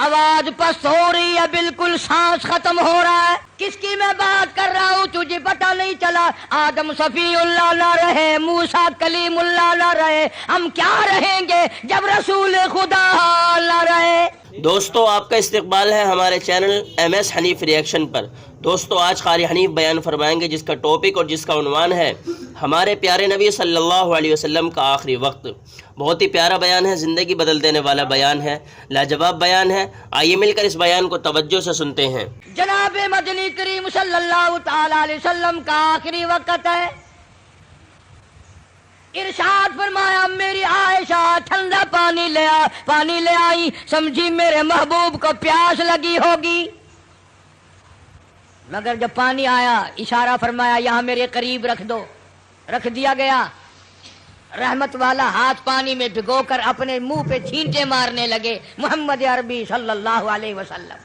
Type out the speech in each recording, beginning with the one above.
آواز پست ہو رہی ہے، بالکل سانس ختم ہو رہا ہے. کس کی میں بات کر رہا ہوں تجھے پتہ نہیں چلا؟ آدم صفی اللہ نہ رہے، موسیٰ کلیم اللہ نہ رہے، ہم کیا رہیں گے جب رسول خدا نہ رہے؟ دوستو آپ کا استقبال ہے ہمارے channel M S Hanif reaction پر. دوستو آج قاری حنیف بیان فرمائیں گے جس کا ٹاپک اور جس کا عنوان ہے ہمارے پیارے نبی صلی اللہ علیہ وسلم کا آخری وقت. بہت ہی پیارا بیان ہے، زندگی بدل دینے والا بیان ہے، لاجواب بیان ہے. آئیے مل کر اس بیان کو توجہ سے سنتے ہیں. جناب مدنی کریم صلی اللہ تعالی علیہ وسلم کا آخری وقت ہے. ارشاد فرمایا میری عائشہ ٹھنڈا پانی لے آئی، سمجھی میرے محبوب کو پیاس لگی ہوگی. مگر جب پانی آیا اشارہ فرمایا یہاں میرے قریب رکھ دو، رکھ دیا گیا. رحمت والا ہاتھ پانی میں بھگو کر اپنے منہ پہ چھینٹے مارنے لگے محمد عربی صلی اللہ علیہ وسلم.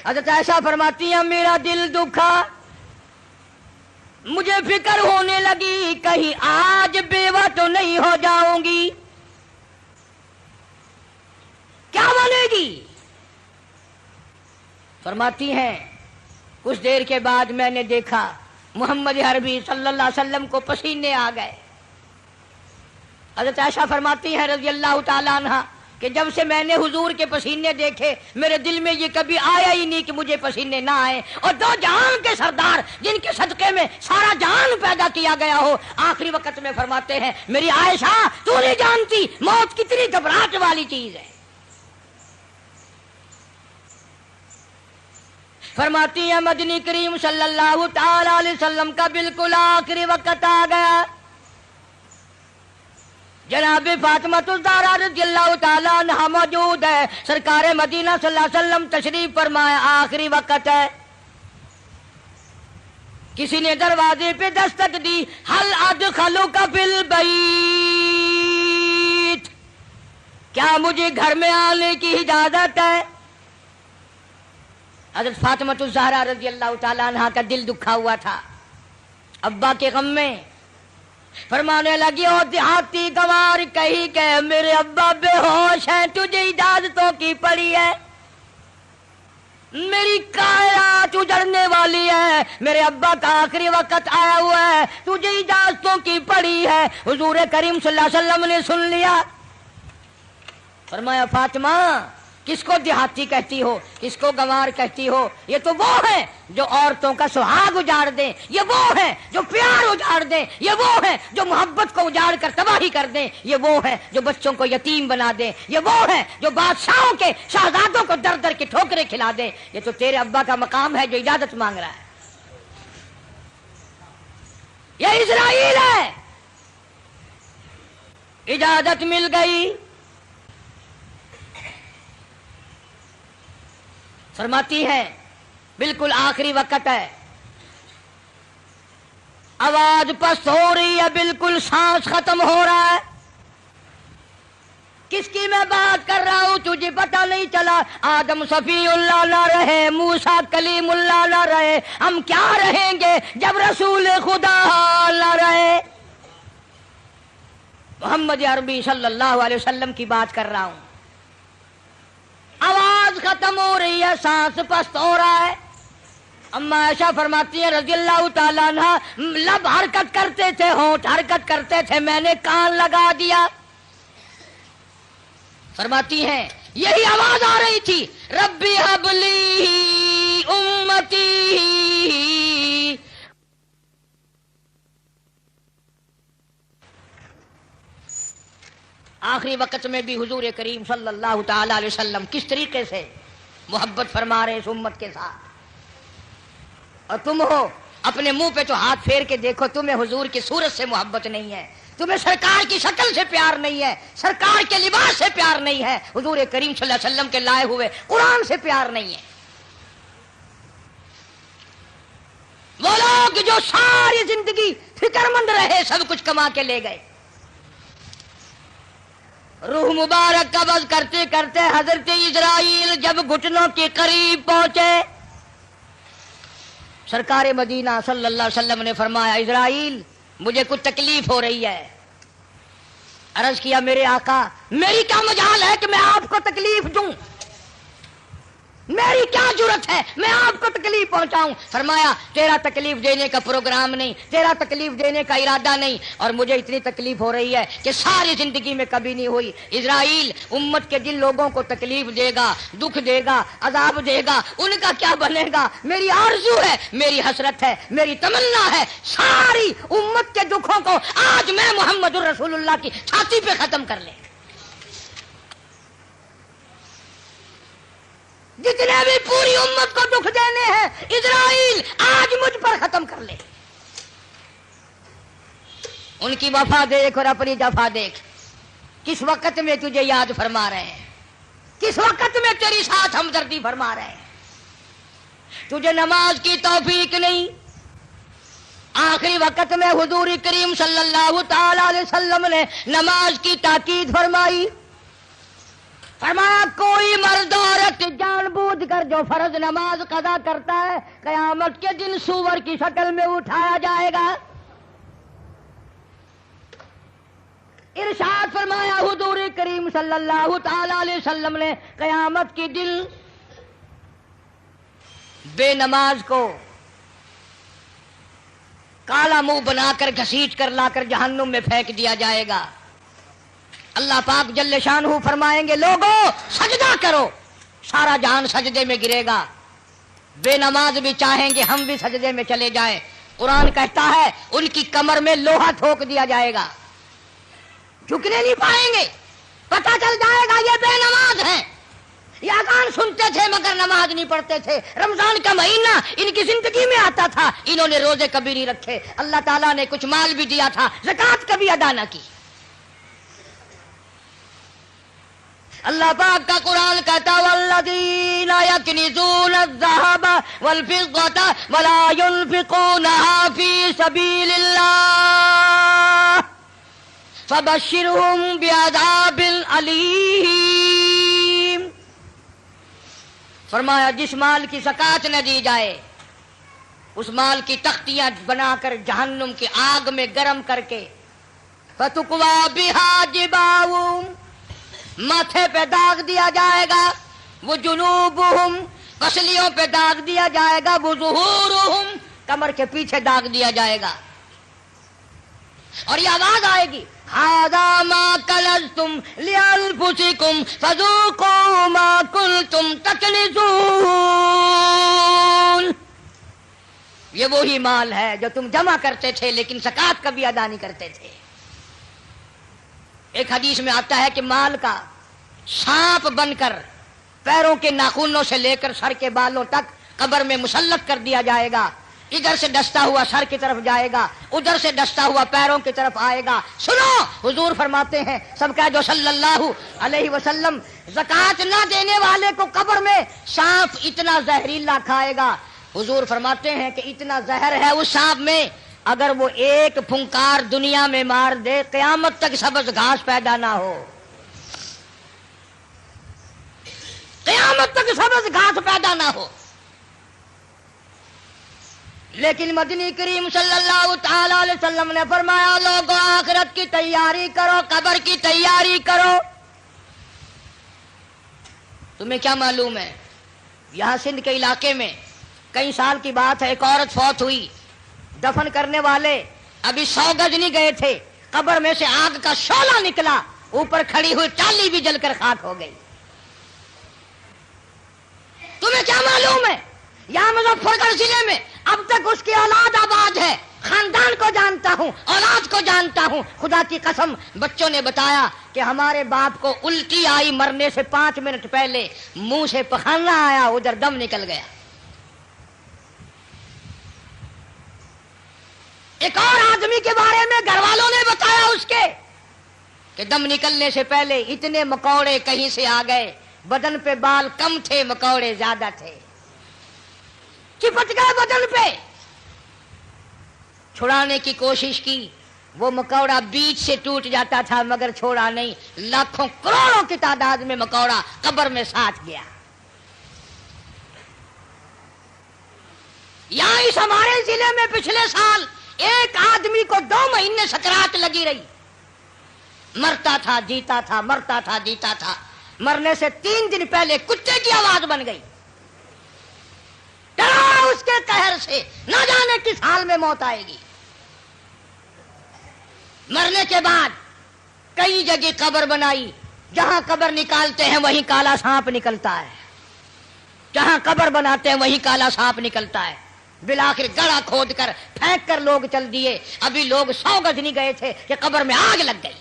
حضرت عائشہ فرماتی ہیں میرا دل دکھا، مجھے فکر ہونے لگی کہیں آج بیوہ تو نہیں ہو جاؤں گی. کیا بنے گی؟ فرماتی ہیں کچھ دیر کے بعد میں نے دیکھا محمد عربی صلی اللہ علیہ وسلم کو پسینے آ گئے. حضرت عائشہ فرماتی ہیں رضی اللہ تعالیٰ عنہ کہ جب سے میں نے حضور کے پسینے دیکھے میرے دل میں یہ کبھی آیا ہی نہیں کہ مجھے پسینے نہ آئے. اور دو جہان کے سردار جن کے صدقے میں سارا جہان پیدا کیا گیا ہو آخری وقت میں فرماتے ہیں میری عائشہ تو نہیں جانتی موت کتنی گھبراہٹ والی چیز ہے. فرماتی ہیں مدنی کریم صلی اللہ تعالی علیہ وسلم کا بالکل آخری وقت آ گیا. جناب فاطمہ الزہرا رضی اللہ تعالیٰ عنہا موجود ہے. سرکار مدینہ صلی اللہ علیہ وسلم تشریف فرمائے، آخری وقت ہے. کسی نے دروازے پہ دستک دی، حل ادخلوک فی البیت، کیا مجھے گھر میں آنے کی اجازت ہے؟ حضرت فاطمہ الزہرا رضی اللہ تعالیٰ عنہا کا دل دکھا ہوا تھا ابا کے غم میں. فرمانے لگی او دیہاتی گوار کہی کہ میرے ابا بے ہوش ہیں، تجھے اجازتوں کی پڑی ہے، میری کائنات اجڑنے والی ہے، میرے ابا کا آخری وقت آیا ہوا ہے، تجھے اجازتوں کی پڑی ہے. حضور کریم صلی اللہ علیہ وسلم نے سن لیا. فرمایا فاطمہ کس کو دیہاتی کہتی ہو، کس کو گنوار کہتی ہو؟ یہ تو وہ ہیں جو عورتوں کا سہاگ اجاڑ دیں، یہ وہ ہیں جو پیار اجاڑ دیں، یہ وہ ہیں جو محبت کو اجاڑ کر تباہی کر دیں، یہ وہ ہیں جو بچوں کو یتیم بنا دیں، یہ وہ ہیں جو بادشاہوں کے شہزادوں کو در در کے ٹھوکریں کھلا دیں. یہ تو تیرے ابا کا مقام ہے جو اجازت مانگ رہا ہے. یہ اسرائیل ہے. اجازت مل گئی. فرماتی ہے بالکل آخری وقت ہے، آواز پست ہو رہی ہے، بالکل سانس ختم ہو رہا ہے. کس کی میں بات کر رہا ہوں تجھے پتہ نہیں چلا؟ آدم صفی اللہ نہ رہے، موسیٰ کلیم اللہ نہ رہے، ہم کیا رہیں گے جب رسول خدا نہ رہے؟ محمد عربی صلی اللہ علیہ وسلم کی بات کر رہا ہوں. آواز ختم ہو رہی ہے، سانس پست ہو رہا ہے. اما عائشہ فرماتی ہیں رضی اللہ تعالیٰ عنہ لب حرکت کرتے تھے، ہونٹ حرکت کرتے تھے، میں نے کان لگا دیا. فرماتی ہیں یہی آواز آ رہی تھی ربی ہب لی امتی. آخری وقت میں بھی حضور کریم صلی اللہ تعالی علیہ وسلم کس طریقے سے محبت فرما رہے اس امت کے ساتھ. اور تم ہو اپنے منہ پہ تو ہاتھ پھیر کے دیکھو، تمہیں حضور کی صورت سے محبت نہیں ہے، تمہیں سرکار کی شکل سے پیار نہیں ہے، سرکار کے لباس سے پیار نہیں ہے، حضور کریم صلی اللہ علیہ وسلم کے لائے ہوئے قرآن سے پیار نہیں ہے. وہ لوگ جو ساری زندگی فکر مند رہے سب کچھ کما کے لے گئے. روح مبارک قبض کرتے کرتے حضرت اسرائیل جب گھٹنوں کے قریب پہنچے، سرکار مدینہ صلی اللہ علیہ وسلم نے فرمایا اسرائیل مجھے کچھ تکلیف ہو رہی ہے. عرض کیا میرے آقا میری کیا مجال ہے کہ میں آپ کو تکلیف دوں، میری کیا جرت ہے میں آپ کو تکلیف پہنچاؤں؟ فرمایا تیرا تکلیف دینے کا پروگرام نہیں، تیرا تکلیف دینے کا ارادہ نہیں، اور مجھے اتنی تکلیف ہو رہی ہے کہ ساری زندگی میں کبھی نہیں ہوئی۔ اسرائیل امت کے جن لوگوں کو تکلیف دے گا، دکھ دے گا، عذاب دے گا، ان کا کیا بنے گا؟ میری آرزو ہے، میری حسرت ہے، میری تمنا ہے، ساری امت کے دکھوں کو آج میں محمد الرسول اللہ کی چھاتی پہ ختم کر لے۔ جتنے بھی پوری امت کو دکھ دینے ہیں اسرائیل آج مجھ پر ختم کر لے۔ ان کی وفا دیکھ اور اپنی جفا دیکھ، کس وقت میں تجھے یاد فرما رہے ہیں، کس وقت میں تیری ساتھ ہمدردی فرما رہے ہیں۔ تجھے نماز کی توفیق نہیں، آخری وقت میں حضور کریم صلی اللہ تعالی علیہ وسلم نے نماز کی تاکید فرمائی۔ فرمایا کوئی مرد عورت جان بوجھ کر جو فرض نماز قضا کرتا ہے قیامت کے دن سور کی شکل میں اٹھایا جائے گا۔ ارشاد فرمایا حضور کریم صلی اللہ تعالی علیہ وسلم نے قیامت کے دن بے نماز کو کالا منہ بنا کر گھسیٹ کر لا کر جہنم میں پھینک دیا جائے گا۔ اللہ پاک جل شانہ فرمائیں گے لوگوں سجدہ کرو، سارا جہان سجدے میں گرے گا۔ بے نماز بھی چاہیں گے ہم بھی سجدے میں چلے جائیں، قرآن کہتا ہے ان کی کمر میں لوہا ٹھوک دیا جائے گا، جھکنے نہیں پائیں گے، پتہ چل جائے گا یہ بے نماز ہیں، یہ اذان سنتے تھے مگر نماز نہیں پڑھتے تھے، رمضان کا مہینہ ان کی زندگی میں آتا تھا، انہوں نے روزے کبھی نہیں رکھے، اللہ تعالیٰ نے کچھ مال بھی دیا تھا، زکوٰۃ کبھی ادا نہ کی۔ اللہ پاک کا قرآن کہتا والذین یکنزون الذھب والفضة ولا ينفقونها فی سبیل اللہ فبشرهم بعذاب علیم۔ فرمایا جس مال کی زکوٰۃ نہ دی جائے اس مال کی تختیاں بنا کر جہنم کی آگ میں گرم کر کے فتقوی بها جباہم ماتھے پہ داغ دیا جائے گا، وہ جنوبہم پسلیوں پہ داغ دیا جائے گا، وہ ظہورہم کمر کے پیچھے داغ دیا جائے گا، اور یہ آواز آئے گی ھذا ما کنزتم لانفسکم فذوقوا ما کنتم تکنزون۔ یہ وہی مال ہے جو تم جمع کرتے تھے لیکن زکوٰۃ کبھی ادا نہیں کرتے تھے۔ ایک حدیث میں آتا ہے کہ مال کا سانپ بن کر پیروں کے ناخنوں سے لے کر سر کے بالوں تک قبر میں مسلط کر دیا جائے گا، ادھر سے ڈستا ہوا سر کی طرف جائے گا، ادھر سے ڈستا ہوا پیروں کی طرف آئے گا۔ سنو حضور فرماتے ہیں سب کہہ دو صلی اللہ علیہ وسلم، زکوٰۃ نہ دینے والے کو قبر میں سانپ اتنا زہریلا کھائے گا، حضور فرماتے ہیں کہ اتنا زہر ہے اس سانپ میں اگر وہ ایک پھنکار دنیا میں مار دے قیامت تک سبز گھاس پیدا نہ ہو، قیامت تک سبز گھاس پیدا نہ ہو۔ لیکن مدنی کریم صلی اللہ تعالی علیہ وسلم نے فرمایا لوگوں آخرت کی تیاری کرو، قبر کی تیاری کرو۔ تمہیں کیا معلوم ہے یہاں سندھ کے علاقے میں کئی سال کی بات ہے ایک عورت فوت ہوئی، دفن کرنے والے ابھی 100 گز نہیں گئے تھے، قبر میں سے آگ کا شعلہ نکلا، اوپر کھڑی ہوئی ٹالی بھی جل کر خاک ہو گئی۔ تمہیں کیا معلوم ہے یہاں مظفر گڑھ ضلع میں اب تک اس کی اولاد آباد ہے، خاندان کو جانتا ہوں، اولاد کو جانتا ہوں، خدا کی قسم بچوں نے بتایا کہ ہمارے باپ کو الٹی آئی مرنے سے 5 منٹ پہلے، منہ سے پخانا آیا، ادھر دم نکل گیا۔ ایک اور آدمی کے بارے میں گھر والوں نے بتایا اس کے کہ دم نکلنے سے پہلے اتنے مکوڑے کہیں سے آ گئے، بدن پہ بال کم تھے مکوڑے زیادہ تھے، چپٹ گئے بدن پہ، چھڑانے کی کوشش کی، وہ مکوڑا بیچ سے ٹوٹ جاتا تھا مگر چھوڑا نہیں، لاکھوں کروڑوں کی تعداد میں مکوڑا قبر میں ساتھ گیا۔ یہاں اس ہمارے ضلع میں پچھلے سال ایک آدمی کو 2 مہینے سکرات لگی رہی، مرتا تھا جیتا تھا، مرتا تھا جیتا تھا، مرنے سے 3 دن پہلے کتے کی آواز بن گئی، ڈرا اس کے قہر سے، نہ جانے کس حال میں موت آئے گی۔ مرنے کے بعد کئی جگہ قبر بنائی، جہاں قبر نکالتے ہیں وہیں کالا سانپ نکلتا ہے، جہاں قبر بناتے ہیں وہیں کالا سانپ نکلتا ہے۔ بالآخر گڑھا کھود کر پھینک کر لوگ چل دیے، ابھی لوگ 100 گز نہیں گئے تھے کہ قبر میں آگ لگ گئی۔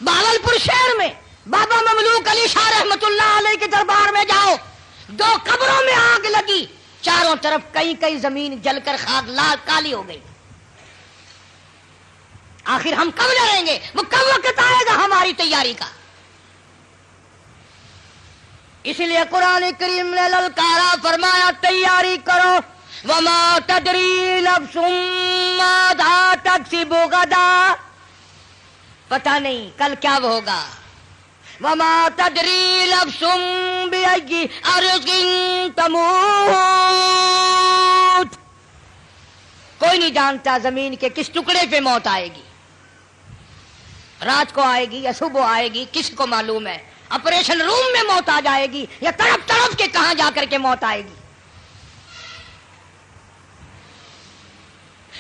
بہاولپور شہر میں بابا مملوک علی شاہ رحمت اللہ علیہ کے دربار میں جاؤ، 2 قبروں میں آگ لگی، چاروں طرف کئی زمین جل کر خاک لال کالی ہو گئی۔ آخر ہم کب لڑیں گے؟ وہ کب وقت آئے گا ہماری تیاری کا؟ اس لیے قرآن کریم نے للکارا، فرمایا تیاری کرو، وما تدری نفس ماذا تکسب غدا، پتہ نہیں کل کیا ہوگا۔ وما تدری نفس بأي أرض تموت، کوئی نہیں جانتا زمین کے کس ٹکڑے پہ موت آئے گی، رات کو آئے گی یا صبح آئے گی، کس کو معلوم ہے؟ آپریشن روم میں موت آ جائے گی یا تڑپ تڑپ کے کہاں جا کر کے موت آئے گی۔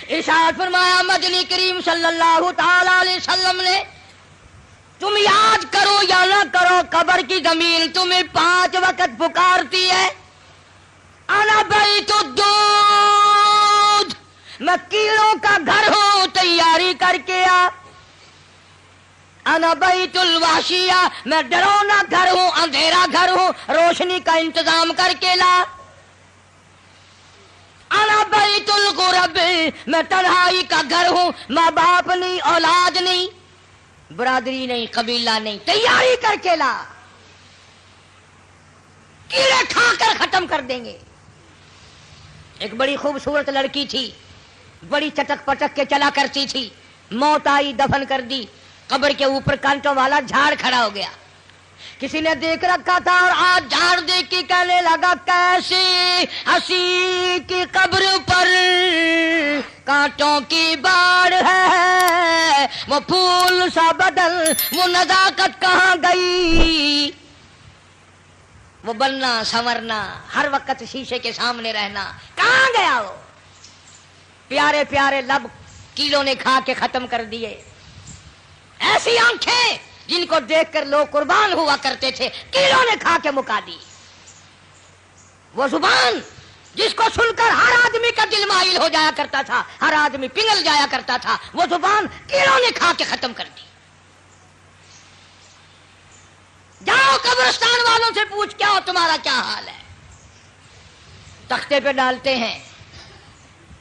ارشاد فرمایا مدنی کریم صلی اللہ تعالی علیہ وسلم نے، تم یاد کرو یا نہ کرو، قبر کی زمین تمہیں 5 وقت پکارتی ہے۔ انا بیت الدود، میں کیڑوں کا گھر ہوں، تیاری کر کے آ۔ انا بیت الوحشیہ، میں ڈرونا گھر ہوں، اندھیرا گھر ہوں، روشنی کا انتظام کر کے لا۔ انا بیت الغرب، میں تنہائی کا گھر ہوں، ماں باپ نہیں، اولاد نہیں، برادری نہیں، قبیلہ نہیں، تیاری کر کے لا، کیڑے کھا کر ختم کر دیں گے۔ ایک بڑی خوبصورت لڑکی تھی، بڑی چٹک پٹک کے چلا کرتی تھی، موت آئی، دفن کر دی، قبر کے اوپر کانٹوں والا جھاڑ کھڑا ہو گیا، کسی نے دیکھ رکھا تھا، اور آج جھاڑ دیکھ کے کہنے لگا کیسی ہنسی کی قبر پر کانٹوں کی باڑ ہے، وہ پھول سا بدل، وہ نزاکت کہاں گئی، وہ بننا سنورنا، ہر وقت شیشے کے سامنے رہنا کہاں گیا؟ وہ پیارے پیارے لب کیڑوں نے کھا کے ختم کر دیے، ایسی آنکھیں جن کو دیکھ کر لوگ قربان ہوا کرتے تھے، کیڑوں نے کھا کے مکا دی، وہ زبان جس کو سن کر ہر آدمی کا دل مائل ہو جایا کرتا تھا، ہر آدمی پگھل جایا کرتا تھا، وہ زبان کیڑوں نے کھا کے ختم کر دی۔ جاؤ قبرستان والوں سے پوچھ کیا ہو، تمہارا کیا حال ہے؟ تختے پہ ڈالتے ہیں،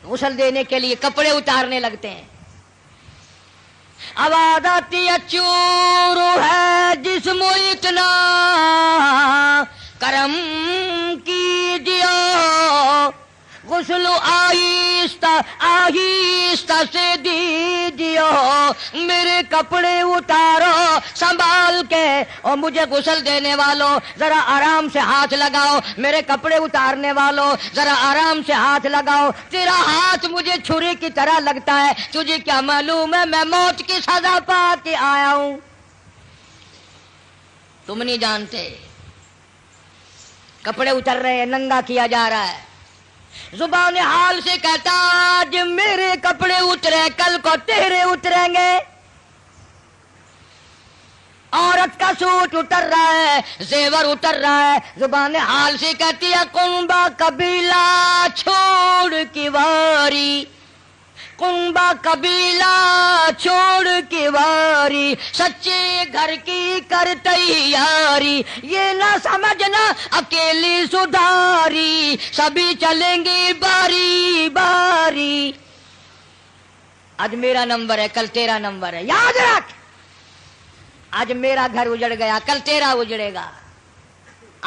غسل دینے کے لیے کپڑے اتارنے لگتے ہیں، آواز آتی ہے چور ہے جسم اتنا کرم کیجیے، غسل آہستہ آہستہ سے دیجیے، میرے کپڑے اتارو سنبھال کے، اور مجھے غسل دینے والوں ذرا آرام سے ہاتھ لگاؤ، میرے کپڑے اتارنے والوں ذرا آرام سے ہاتھ لگاؤ، تیرا ہاتھ مجھے چھری کی طرح لگتا ہے، تجھے کیا معلوم ہے میں موت کی سزا پا کے آیا ہوں؟ تم نہیں جانتے، کپڑے اتر رہے ہیں، ننگا کیا جا رہا ہے، زبان حال سے کہتا آج میرے کپڑے اترے کل کو تیرے اتریں گے، عورت کا سوٹ اتر رہا ہے، زیور اتر رہا ہے، زبان حال سے کہتی ہے کنبا قبیلہ چھوڑ کی واری، کنبا قبیلہ چھوڑ کی واری، سچے گھر کی کر تیاری، یہ نہ سمجھنا اکیلی سدھاری، سبھی چلیں گے باری باری، آج میرا نمبر ہے کل تیرا نمبر ہے، یاد رکھ، آج میرا گھر اجڑ گیا کل تیرا اجڑے گا،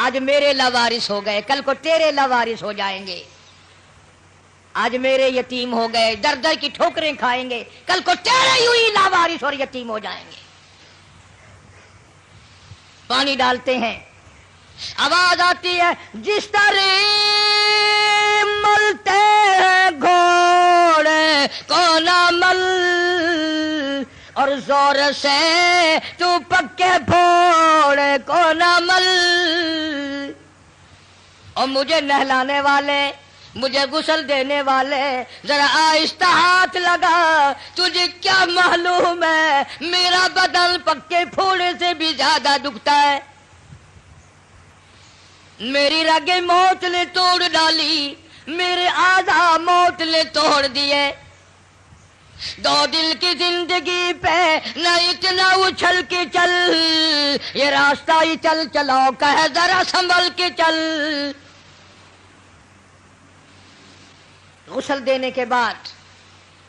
آج میرے لاوارث ہو گئے کل کو تیرے لاوارث ہو جائیں گے، آج میرے یتیم ہو گئے در در کی ٹھوکریں کھائیں گے، کل کو تیرے یوں ہی لاوارث اور یتیم ہو جائیں گے۔ پانی ڈالتے ہیں، آواز آتی ہے جس طرح ملتے ہیں گھوڑے کون عمل اور زور سے تو پکے پھوڑ کون عمل. اور مجھے نہلانے والے مجھے غسل دینے والے ذرا آہستہ ہاتھ لگا, تجھے کیا معلوم ہے میرا بدن پکے پھوڑے سے بھی زیادہ دکھتا ہے. میری رگیں موت نے توڑ ڈالی, میرے اعضاء موت نے توڑ دیے. 2 دل کی زندگی پہ نہ اتنا اچھل کے چل, یہ راستہ ہی چل چلاؤ کہے ذرا سنبھل کے چل. غسل دینے کے بعد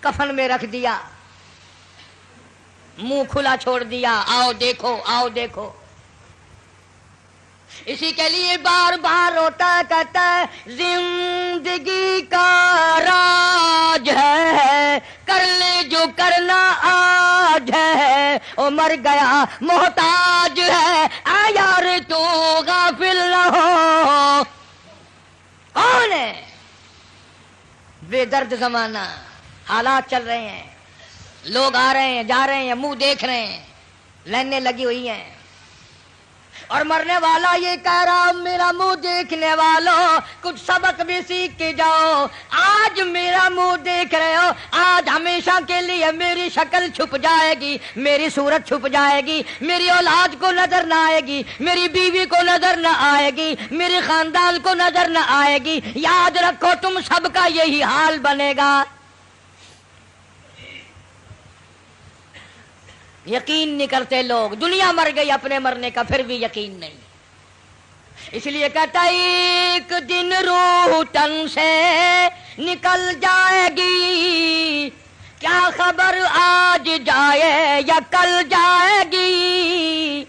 کفن میں رکھ دیا, منہ کھلا چھوڑ دیا, آؤ دیکھو آؤ دیکھو. اسی کے لیے بار بار روتا کہتا ہے زندگی کا راج ہے, کر لے جو کرنا آج ہے, او مر گیا محتاج ہے, آ یار تو غافل نہ ہو. کون ہے؟ بے درد زمانہ, حالات چل رہے ہیں, لوگ آ رہے ہیں جا رہے ہیں, منہ دیکھ رہے ہیں, لائنیں لگی ہوئی ہیں, اور مرنے والا یہ کہہ رہا میرا منہ دیکھنے والوں کچھ سبق بھی سیکھ کے جاؤ. آج میرا منہ دیکھ رہے ہو, آج ہمیشہ کے لیے میری شکل چھپ جائے گی, میری صورت چھپ جائے گی, میری اولاد کو نظر نہ آئے گی, میری بیوی کو نظر نہ آئے گی, میرے خاندان کو نظر نہ آئے گی. یاد رکھو تم سب کا یہی حال بنے گا. یقین نہیں کرتے لوگ, دنیا مر گئی اپنے مرنے کا پھر بھی یقین نہیں. اس لیے کہتا ایک دن روح تن سے نکل جائے گی, کیا خبر آج جائے یا کل جائے گی.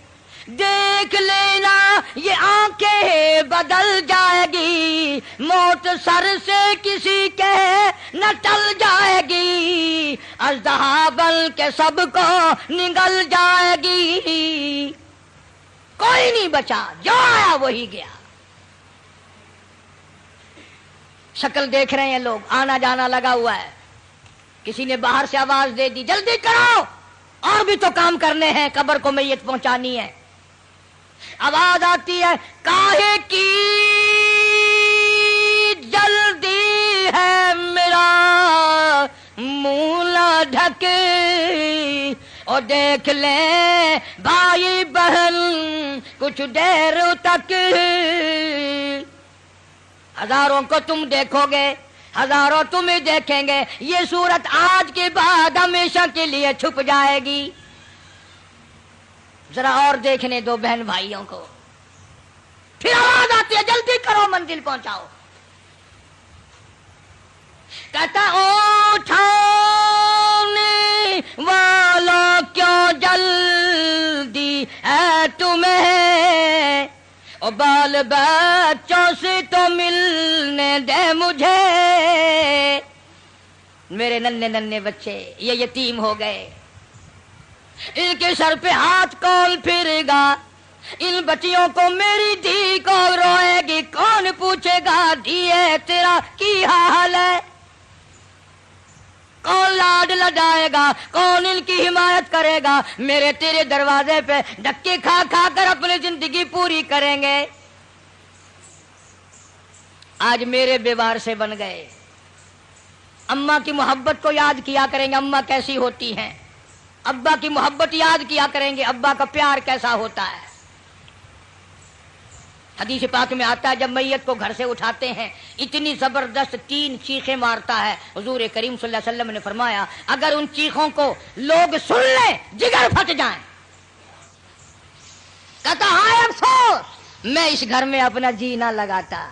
دیکھ لینا یہ آنکھیں بدل جائے گی, موت سر سے کسی کے نہ ٹل جائے گی, اژدہا بن کے سب کو نگل جائے گی. کوئی نہیں بچا, جو آیا وہی گیا. شکل دیکھ رہے ہیں لوگ, آنا جانا لگا ہوا ہے. کسی نے باہر سے آواز دے دی جلدی کرو, اور بھی تو کام کرنے ہیں, قبر کو میت پہنچانی ہے. آواز آتی ہے کاہے کی جلدی ہے میرا منہ نہ ڈھکے, اور دیکھ لیں بھائی بہن کچھ دیر تک. ہزاروں کو تم دیکھو گے, ہزاروں تمہیں دیکھیں گے, یہ صورت آج کے بعد ہمیشہ کے لیے چھپ جائے گی. ذرا اور دیکھنے دو بہن بھائیوں کو. پھر آواز آتی ہے جلدی کرو منزل پہنچاؤ. کہتا اٹھانے والوں کیوں جلدی ہے تمہیں, اور بال بچوں سے تو ملنے دے مجھے. میرے ننھے ننھے بچے یہ یتیم ہو گئے, ان کے سر پہ ہاتھ کون پھرے گا, ان بچیوں کو میری دھی کون روئے گی, کون پوچھے گا دھیے تیرا کی حال ہے, کون لاڈ لڈائے گا, کون ان کی حمایت کرے گا. میرے تیرے دروازے پہ دھکے کھا کھا کر اپنی زندگی پوری کریں گے. آج میرے بیوار سے بن گئے. اماں کی محبت کو یاد کیا کریں گے, اماں کیسی ہوتی ہیں. ابا کی محبت یاد کیا کریں گے, ابا کا پیار کیسا ہوتا ہے. حدیث پاک میں آتا ہے جب میت کو گھر سے اٹھاتے ہیں اتنی زبردست 3 چیخیں مارتا ہے. حضور کریم صلی اللہ علیہ وسلم نے فرمایا اگر ان چیخوں کو لوگ سن لیں جگر پھٹ جائیں. کہتا ہائے افسوس میں اس گھر میں اپنا جی نہ لگاتا,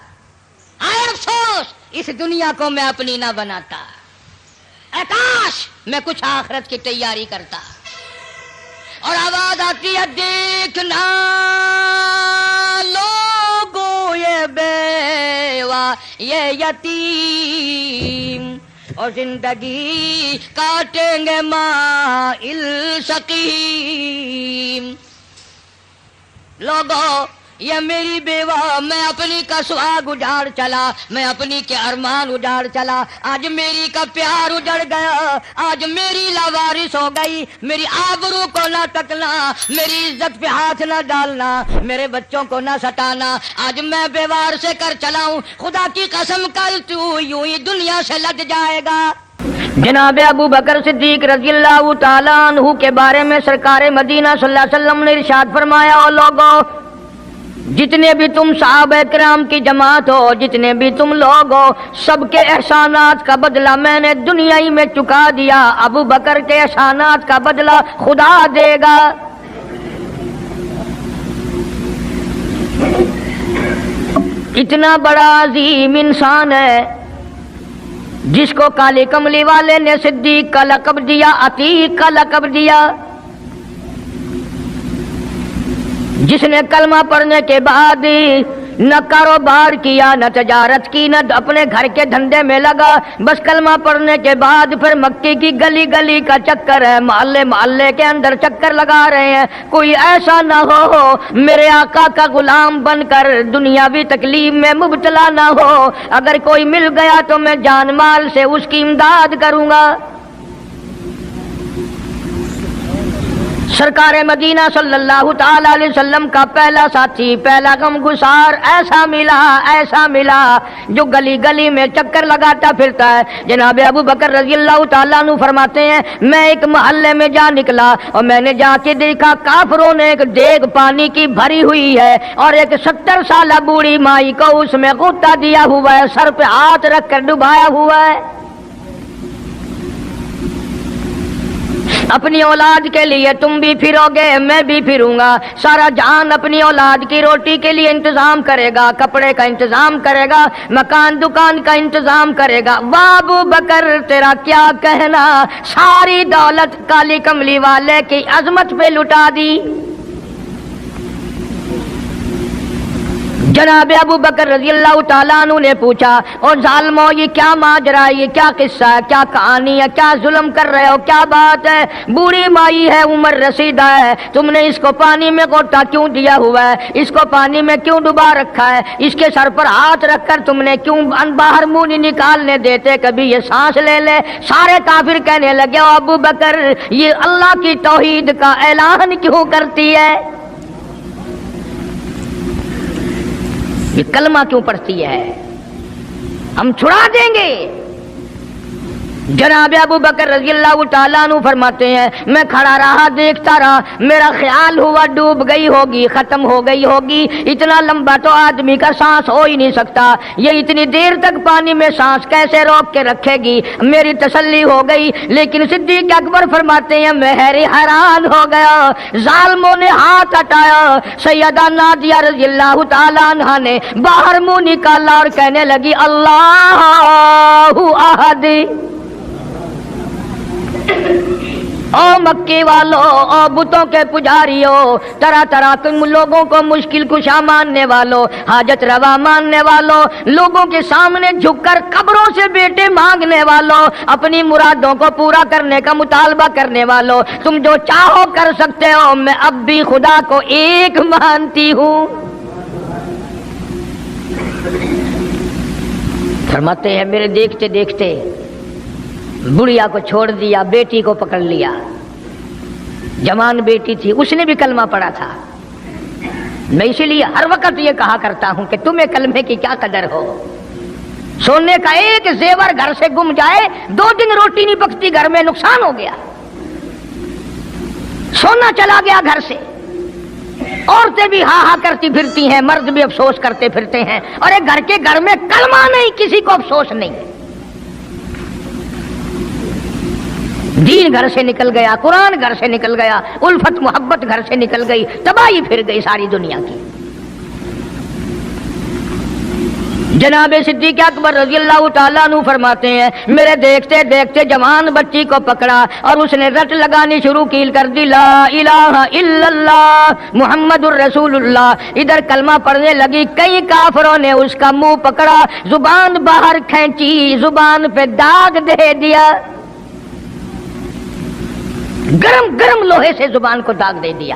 ہائے افسوس اس دنیا کو میں اپنی نہ بناتا, اے کاش میں کچھ آخرت کی تیاری کرتا. اور آواز آتی ہے دیکھنا لوگوں یہ بیوہ یہ یتیم, اور زندگی کاٹیں گے مائل سقیم. لوگوں یہ میری بیوہ، میں اپنی کا سہاگ اجاڑ چلا، میں اپنی کے ارمان اجاڑ چلا، آج میری کا پیار اجڑ گیا، آج میری لاوارث ہو گئی، میری آبرو کو نہ تکنا، میری عزت پہ ہاتھ نہ ڈالنا، میرے بچوں کو نہ ستانا، آج میں بیوار سے کر چلا ہوں، خدا کی قسم کل تو یوں ہی دنیا سے لٹ جائے گا۔ جناب ابو بکر صدیق رضی اللہ تعالیٰ عنہ کے بارے میں سرکار مدینہ صلی اللہ علیہ وسلم نے ارشاد فرمایا، او لوگو، جتنے بھی تم صحابہ کرام کی جماعت ہو، جتنے بھی تم لوگ ہو، سب کے احسانات کا بدلہ میں نے دنیا ہی میں چکا دیا، ابو بکر کے احسانات کا بدلہ خدا دے گا۔ اتنا بڑا عظیم انسان ہے جس کو کالی کملی والے نے صدیق کا لقب دیا، عتیق کا لقب دیا، جس نے کلمہ پڑھنے کے بعد نہ کاروبار کیا، نہ تجارت کی، نہ اپنے گھر کے دھندے میں لگا، بس کلمہ پڑھنے کے بعد پھر مکے کی گلی گلی کا چکر ہے، محلے محلے کے اندر چکر لگا رہے ہیں، کوئی ایسا نہ ہو میرے آقا کا غلام بن کر دنیاوی تکلیف میں مبتلا نہ ہو، اگر کوئی مل گیا تو میں جان مال سے اس کی امداد کروں گا۔ سرکار مدینہ صلی اللہ تعالی علیہ وسلم کا پہلا ساتھی، پہلا غم گسار ایسا ملا جو گلی گلی میں چکر لگاتا پھرتا ہے۔ جناب ابو بکر رضی اللہ تعالیٰ عنہ فرماتے ہیں، میں ایک محلے میں جا نکلا اور میں نے جا کے دیکھا کافروں نے ایک دیگ پانی کی بھری ہوئی ہے اور ایک 70 سالہ بوڑھی مائی کو اس میں غوطہ دیا ہوا ہے، سر پہ ہاتھ رکھ کر ڈبایا ہوا ہے۔ اپنی اولاد کے لیے تم بھی پھرو گے، میں بھی پھروں گا، سارا جہان اپنی اولاد کی روٹی کے لیے انتظام کرے گا، کپڑے کا انتظام کرے گا، مکان دکان کا انتظام کرے گا۔ واہ ابو بکر تیرا کیا کہنا، ساری دولت کالی کملی والے کی عظمت پہ لٹا دی۔ جناب ابو بکر رضی اللہ تعالیٰ عنہ نے پوچھا، اور ظالمو یہ کیا ماجرا ہے، یہ کیا قصہ ہے، کیا کہانی ہے، کیا ظلم کر رہے ہو، کیا بات ہے؟ بوڑھی مائی ہے، عمر رسیدہ ہے، تم نے اس کو پانی میں غوطہ کیوں دیا ہوا ہے، اس کو پانی میں کیوں ڈبا رکھا ہے، اس کے سر پر ہاتھ رکھ کر تم نے کیوں باہر منہ نہیں نکالنے دیتے، کبھی یہ سانس لے لے۔ سارے کافر کہنے لگے، او ابو بکر یہ اللہ کی توحید کا اعلان کیوں کرتی ہے، یہ کلمہ کیوں پڑھتی ہے، ہم چھڑا دیں گے۔ جناب ابو بکر رضی اللہ تعالیٰ عنہ فرماتے ہیں، میں کھڑا رہا دیکھتا رہا، میرا خیال ہوا ڈوب گئی ہوگی، ختم ہو گئی ہوگی، اتنا لمبا تو آدمی کا سانس ہو ہی نہیں سکتا، یہ اتنی دیر تک پانی میں سانس کیسے روک کے رکھے گی، میری تسلی ہو گئی۔ لیکن صدیق اکبر فرماتے ہیں، میں حیران ہو گیا، ظالموں نے ہاتھ ہٹایا، سیدہ نادیہ رضی اللہ تعالیٰ عنہا نے باہر منہ نکالا اور کہنے لگی، اللہ احد۔ او مکی والو، او بتوں کے پجاریوں، طرح طرح کے لوگوں کو مشکل کشا ماننے والوں، حاجت روا ماننے والوں، لوگوں کے سامنے جھک کر قبروں سے بیٹے مانگنے والوں، اپنی مرادوں کو پورا کرنے کا مطالبہ کرنے والوں، تم جو چاہو کر سکتے ہو، میں اب بھی خدا کو ایک مانتی ہوں۔ فرماتے ہیں، میرے دیکھتے دیکھتے بڑھیا کو چھوڑ دیا، بیٹی کو پکڑ لیا، جوان بیٹی تھی، اس نے بھی کلمہ پڑھا تھا۔ میں اسی لیے ہر وقت یہ کہا کرتا ہوں کہ تمہیں کلمے کی کیا قدر ہو، سونے کا ایک زیور گھر سے گم جائے، 2 دن روٹی نہیں پکتی گھر میں، نقصان ہو گیا، سونا چلا گیا گھر سے، عورتیں بھی ہاں ہاں کرتی پھرتی ہیں، مرد بھی افسوس کرتے پھرتے ہیں، اور ایک گھر کے گھر میں کلمہ نہیں، کسی کو افسوس نہیں، دین گھر سے نکل گیا، قرآن گھر سے نکل گیا، الفت محبت گھر سے نکل گئی، تباہی پھر گئی ساری دنیا کی۔ جناب صدیق اکبر رضی اللہ تعالیٰ عنہ فرماتے ہیں، میرے دیکھتے دیکھتے جوان بچی کو پکڑا اور اس نے رٹ لگانی شروع کی کر دی، لا الہ الا اللہ محمد الرسول اللہ۔ ادھر کلمہ پڑھنے لگی، کئی کافروں نے اس کا منہ پکڑا، زبان باہر کھینچی، زبان پہ داغ دے دیا، گرم گرم لوہے سے زبان کو داغ دے دیا۔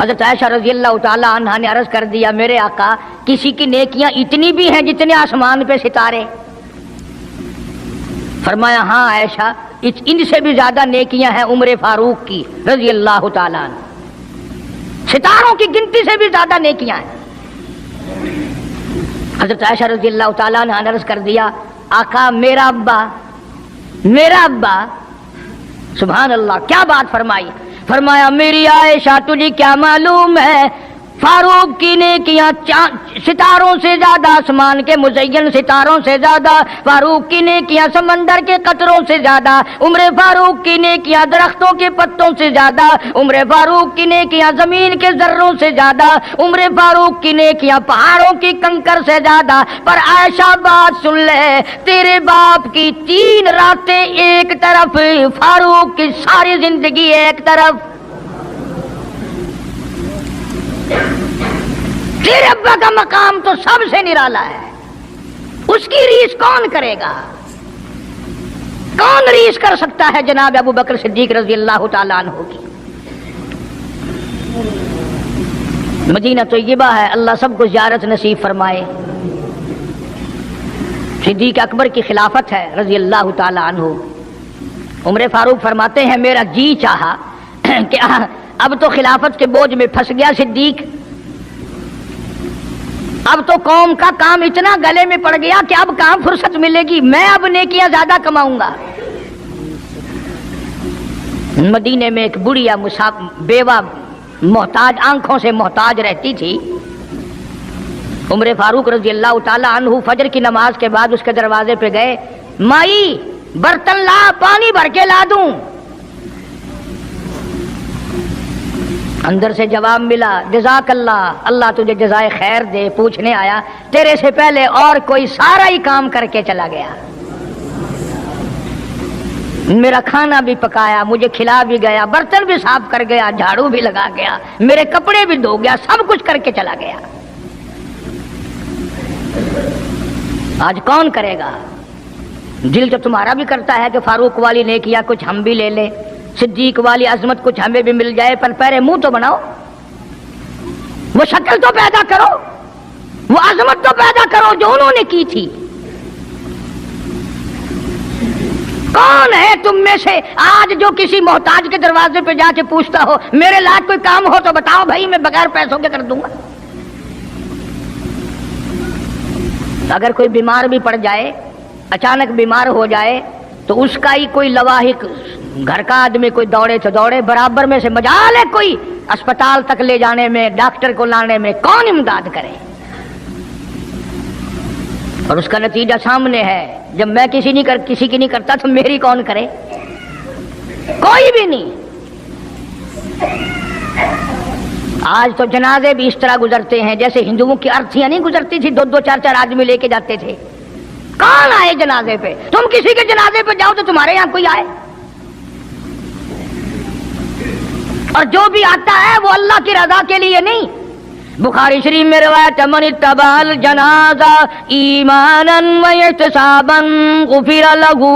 حضرت عائشہ رضی اللہ تعالی عنہا نے عرض کر دیا میرے آقا کسی کی نیکیاں اتنی بھی ہیں جتنے آسمان پہ ستارے؟ فرمایا ہاں عائشہ ان سے بھی زیادہ نیکیاں ہیں عمر فاروق کی رضی اللہ تعالی عنہ، ستاروں کی گنتی سے بھی زیادہ نیکیاں ہیں۔ حضرت عائشہ رضی اللہ تعالیٰ عنہ نے عرض کر دیا آقا میرا ابا سبحان اللہ کیا بات فرمائی، فرمایا میری عائشہ تجھے کیا معلوم ہے فاروق کی نیکیاں ستاروں سے زیادہ، آسمان کے مزین ستاروں سے زیادہ، فاروق کی نیکیاں سمندر کے قطروں سے زیادہ، عمر فاروق کی نیکیاں درختوں کے پتوں سے زیادہ، عمر فاروق کی نیکیاں زمین کے ذروں سے زیادہ، عمر فاروق کی نیکیاں پہاڑوں کی کنکر سے زیادہ۔ پر عائشہ بات سن لے، تیرے باپ کی 3 راتیں ایک طرف، فاروق کی ساری زندگی ایک طرف۔ تیرے ابا کا مقام تو سب سے نرالا ہے، اس کی ریس کون کرے گا؟ کون ریس کر سکتا ہے جناب ابو بکر صدیق رضی اللہ تعالیٰ عنہ کی؟ مدینہ طیبہ ہے، اللہ سب کو زیارت نصیب فرمائے۔ صدیق اکبر کی خلافت ہے رضی اللہ تعالیٰ عنہ۔ عمر فاروق فرماتے ہیں میرا جی چاہا کہ اب تو خلافت کے بوجھ میں پھنس گیا صدیق، اب تو قوم کا کام اتنا گلے میں پڑ گیا کہ اب کہاں فرصت ملے گی، میں اب نیکیاں زیادہ کماؤں گا۔ مدینے میں ایک بڑھیا بیوہ محتاج، آنکھوں سے محتاج رہتی تھی۔ عمر فاروق رضی اللہ تعالی عنہ فجر کی نماز کے بعد اس کے دروازے پہ گئے، مائی برتن لا، پانی بھر کے لا دوں؟ اندر سے جواب ملا جزاک اللہ، اللہ تجھے جزائے خیر دے، پوچھنے آیا تیرے سے پہلے اور کوئی سارا ہی کام کر کے چلا گیا، میرا کھانا بھی پکایا، مجھے کھلا بھی گیا، برتن بھی صاف کر گیا، جھاڑو بھی لگا گیا، میرے کپڑے بھی دھو گیا، سب کچھ کر کے چلا گیا۔ آج کون کرے گا؟ دل تو تمہارا بھی کرتا ہے کہ فاروق والی نے کیا کچھ ہم بھی لے لیں، صدیق والی عظمت کچھ ہمیں بھی مل جائے، پر پہلے منہ تو بناؤ، وہ شکل تو پیدا کرو، وہ عظمت تو پیدا کرو جو انہوں نے کی تھی۔ کون ہے تم میں سے آج جو کسی محتاج کے دروازے پہ جا کے پوچھتا ہو میرے لائق کوئی کام ہو تو بتاؤ بھائی، میں بغیر پیسوں کے کر دوں گا؟ اگر کوئی بیمار بھی پڑ جائے، اچانک بیمار ہو جائے، تو اس کا ہی کوئی لواحق، گھر کا آدمی کوئی دوڑے تو دوڑے، برابر میں سے مجال ہے کوئی اسپتال تک لے جانے میں، ڈاکٹر کو لانے میں، کون امداد کرے؟ اور اس کا نتیجہ سامنے ہے، جب میں کسی کی نہیں کرتا تو میری کون کرے؟ کوئی بھی نہیں۔ آج تو جنازے بھی اس طرح گزرتے ہیں جیسے ہندوؤں کی ارتھیاں نہیں گزرتی تھی، 2 4 4 آدمی لے کے جاتے تھے۔ کون آئے جنازے پہ؟ تم کسی کے جنازے پہ جاؤ تو تمہارے یہاں کوئی آئے، اور جو بھی آتا ہے وہ اللہ کی رضا کے لیے نہیں۔ بخاری شریف میں روایت ہے، من اتبع الجنازہ ایمانا واحتسابا غفر له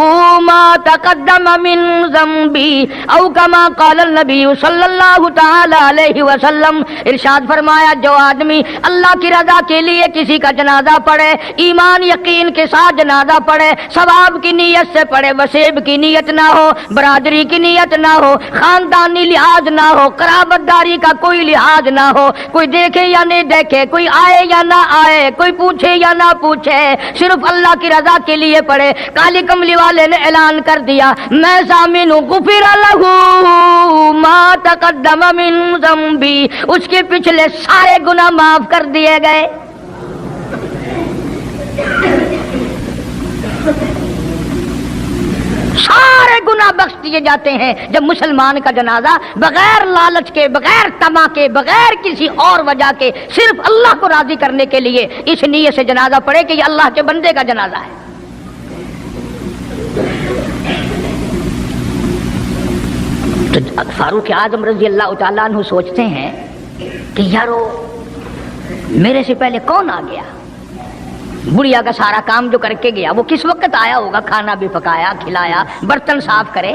ما تقدم من ذنبه او کما قال النبی صلی اللہ تعالی علیہ وسلم۔ ارشاد فرمایا جو آدمی اللہ کی رضا کے لیے کسی کا جنازہ پڑھے، ایمان یقین کے ساتھ جنازہ پڑھے، ثواب کی نیت سے پڑھے، وسیب کی نیت نہ ہو، برادری کی نیت نہ ہو، خاندانی لحاظ نہ ہو، قرابت داری کا کوئی لحاظ نہ ہو، کوئی دیکھے یا نہیں دیکھے، کوئی آئے یا نہ آئے، کوئی پوچھے یا نہ پوچھے، صرف اللہ کی رضا کے لیے پڑھے۔ کالی کملی والے نے اعلان کر دیا، میں ضامن ہوں، غفر لہ ما تقدم من ذنبی، اس کے پچھلے سارے گناہ معاف کر دیے گئے۔ سارے گناہ بخش دیے جاتے ہیں جب مسلمان کا جنازہ بغیر لالچ کے، بغیر طمع کے، بغیر کسی اور وجہ کے، صرف اللہ کو راضی کرنے کے لیے اس نیت سے جنازہ پڑھے کہ یہ اللہ کے بندے کا جنازہ ہے۔ تو فاروق اعظم رضی اللہ تعالیٰ عنہ سوچتے ہیں کہ یارو میرے سے پہلے کون آ گیا؟ بڑھیا کا سارا کام جو کر کے گیا وہ کس وقت آیا ہوگا، کھانا بھی پکایا، کھلایا، برتن صاف کرے۔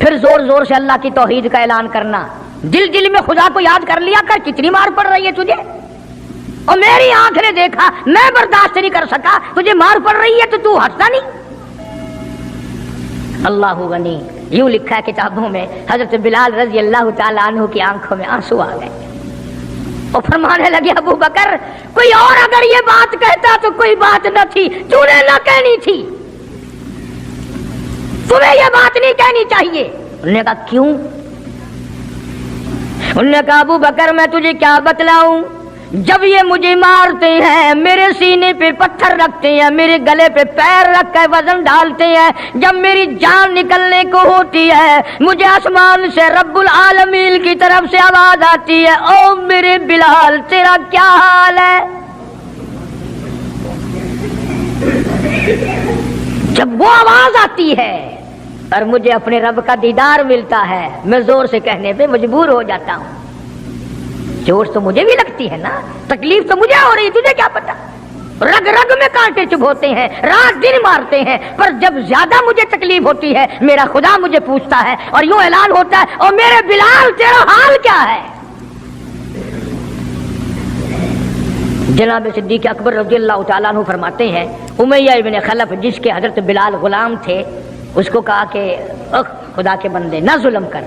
پھر زور زور سے اللہ کی توحید کا اعلان کرنا، دل دل میں خدا کو یاد کر لیا کر، کتنی مار پڑ رہی ہے تجھے، اور میری آنکھ نے دیکھا، میں برداشت نہیں کر سکا، تجھے مار پڑ رہی ہے تو ہنستا نہیں۔ اللہ غنی، یوں لکھا ہے کتابوں میں، حضرت بلال رضی اللہ تعالیٰ عنہ کی آنکھوں میں آنسو آ گئے اور فرمانے لگے ابو بکر کوئی اور اگر یہ بات کہتا تو کوئی بات نہ تھی، تو نے نہ کہنی تھی، تمہیں یہ بات نہیں کہنی چاہیے۔ انہوں نے کہا کیوں؟ انہوں نے کہا ابو بکر میں تجھے کیا بتلاؤں، جب یہ مجھے مارتے ہیں میرے سینے پہ پتھر رکھتے ہیں، میرے گلے پہ پیر رکھ کر وزن ڈالتے ہیں، جب میری جان نکلنے کو ہوتی ہے مجھے آسمان سے رب العالمین کی طرف سے آواز آتی ہے او میرے بلال تیرا کیا حال ہے؟ جب وہ آواز آتی ہے اور مجھے اپنے رب کا دیدار ملتا ہے، میں زور سے کہنے پہ مجبور ہو جاتا ہوں۔ چوٹ تو مجھے بھی لگتی ہے نا، تکلیف تو مجھے ہو رہی ہے، تجھے کیا پتا؟ رگ رگ میں کانٹے چبھوتے ہیں، رات دن مارتے ہیں، پر جب زیادہ مجھے تکلیف ہوتی ہے میرا خدا مجھے پوچھتا ہے اور یوں اعلان ہوتا ہے اور میرے بلال تیرا حال کیا ہے؟ جناب صدیق اکبر رضی اللہ تعالیٰ عنہ فرماتے ہیں امیہ ابن خلف جس کے حضرت بلال غلام تھے، اس کو کہا کہ خدا کے بندے نہ ظلم کر،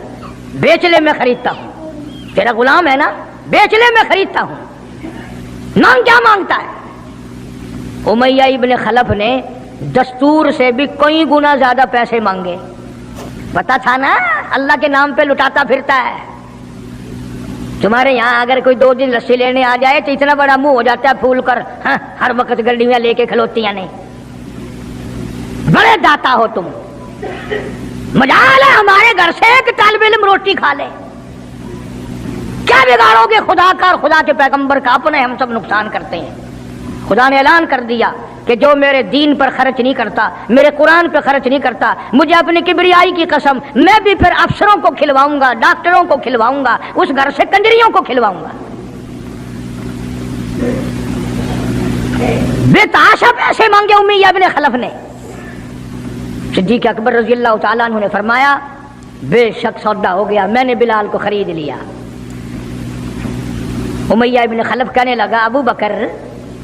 بیچ لے میں خریدتا ہوں، تیرا غلام ہے نا، بیچ لے میں خریدتا ہوں، مانگ کیا مانگتا ہے؟ امیہ ابن خلف نے دستور سے بھی کئی گنا زیادہ پیسے مانگے، پتا تھا نا اللہ کے نام پہ لٹاتا پھرتا ہے۔ تمہارے یہاں اگر کوئی 2 دن لسی لینے آ جائے تو اتنا بڑا منہ ہو جاتا ہے پھول کر، ہاں ہر وقت گڈیاں لے کے کھلوتیاں نہیں، بڑے داتا ہو تم، مجال ہے ہمارے گھر سے ایک طالب علم روٹی کھا لے، کیا بگاڑو گے خدا کا اور خدا کے پیغمبر کا؟ اپنے ہم سب نقصان کرتے ہیں۔ خدا نے اعلان کر دیا کہ جو میرے دین پر خرچ نہیں کرتا، میرے قرآن پہ خرچ نہیں کرتا، مجھے اپنی کبریائی کی قسم میں بھی پھر افسروں کو کھلواؤں گا، ڈاکٹروں کو کھلواؤں گا، اس گھر سے کنجریوں کو کھلواؤں گا۔ بے تحاشا پیسے مانگے امیہ ابن خلف نے۔ صدیق اکبر رضی اللہ تعالیٰ عنہ نے فرمایا بے شک سودا ہو گیا، میں نے بلال کو خرید لیا۔ امیہ ابن خلف کہنے لگا ابو بکر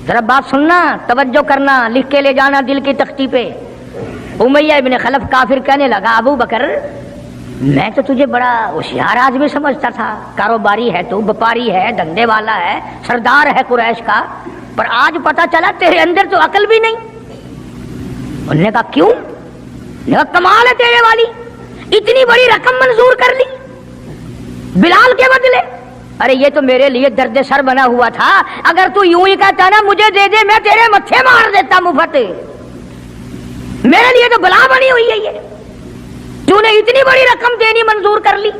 ذرا بات سننا، توجہ کرنا، لکھ کے لے جانا دل کی تختی پہ۔ امیہ ابن خلف کافر کہنے لگا ابو بکر میں تو تجھے بڑا ہوشیار آدمی سمجھتا تھا، کاروباری ہے تو، وپاری ہے، دھندے والا ہے، سردار ہے قریش کا، پر آج پتا چلا تیرے اندر تو عقل بھی نہیں۔ انہوں نے کہا کیوں؟ کمال ہے تیرے والی، اتنی بڑی رقم منظور کر لی بلال کے بدلے۔ ارے یہ تو میرے لیے درد سر بنا ہوا تھا، اگر تو یوں ہی کہتا نا مجھے دے دے میں تیرے متھے مار دیتا مفت، میرے لیے تو بلا بنی ہوئی ہے یہ، تو نے اتنی بڑی رقم دینی منظور کر لی۔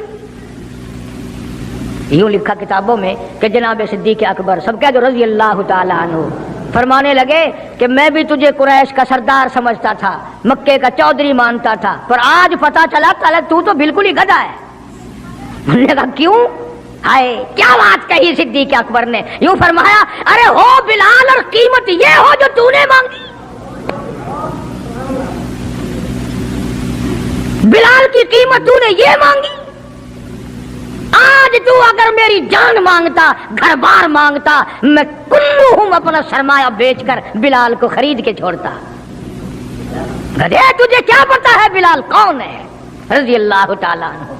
یوں لکھا کتابوں میں کہ جناب صدیق اکبر سب کہہ دو رضی اللہ تعالیٰ عنہ فرمانے لگے کہ میں بھی تجھے قریش کا سردار سمجھتا تھا، مکے کا چودھری مانتا تھا، پر آج پتا چلا تو تو بالکل ہی گدھا ہے۔ انہوں نے کہا کیوں؟ ہائے کیا بات کہی صدیق اکبر نے، یوں فرمایا ارے ہو بلال اور قیمت یہ ہو جو تو نے مانگی، بلال کی قیمت تو نے یہ مانگی۔ آج تو اگر میری جان مانگتا، گھر بار مانگتا، میں کلہم اپنا سرمایہ بیچ کر بلال کو خرید کے چھوڑتا۔ گدھے تجھے کیا پتا ہے بلال کون ہے رضی اللہ تعالیٰ عنہ۔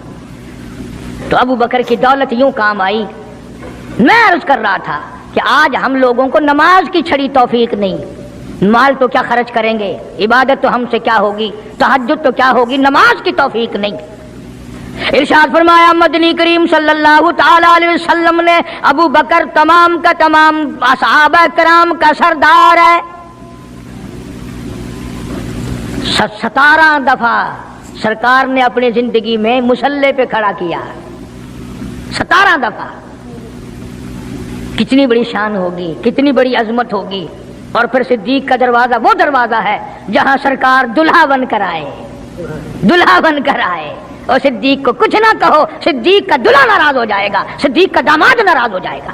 تو ابو بکر کی دولت یوں کام آئی۔ میں عرض کر رہا تھا کہ آج ہم لوگوں کو نماز کی چھڑی توفیق نہیں، مال تو کیا خرچ کریں گے، عبادت تو ہم سے کیا ہوگی، تہجد تو کیا ہوگی، نماز کی توفیق نہیں۔ ارشاد فرمایا مدنی کریم صلی اللہ تعالی علیہ وسلم نے ابو بکر تمام کا تمام صحابہ کرام کا سردار ہے۔ 17 دفعہ سرکار نے اپنی زندگی میں مصلی پہ کھڑا کیا، 17 دفعہ۔ کتنی بڑی شان ہوگی، کتنی بڑی عظمت ہوگی۔ اور پھر صدیق کا دروازہ وہ دروازہ ہے جہاں سرکار دلہا بن کر آئے، دلہا بن کر آئے، اور صدیق کو کچھ نہ کہو، صدیق کا دلہا ناراض ہو جائے گا، صدیق کا داماد ناراض ہو جائے گا۔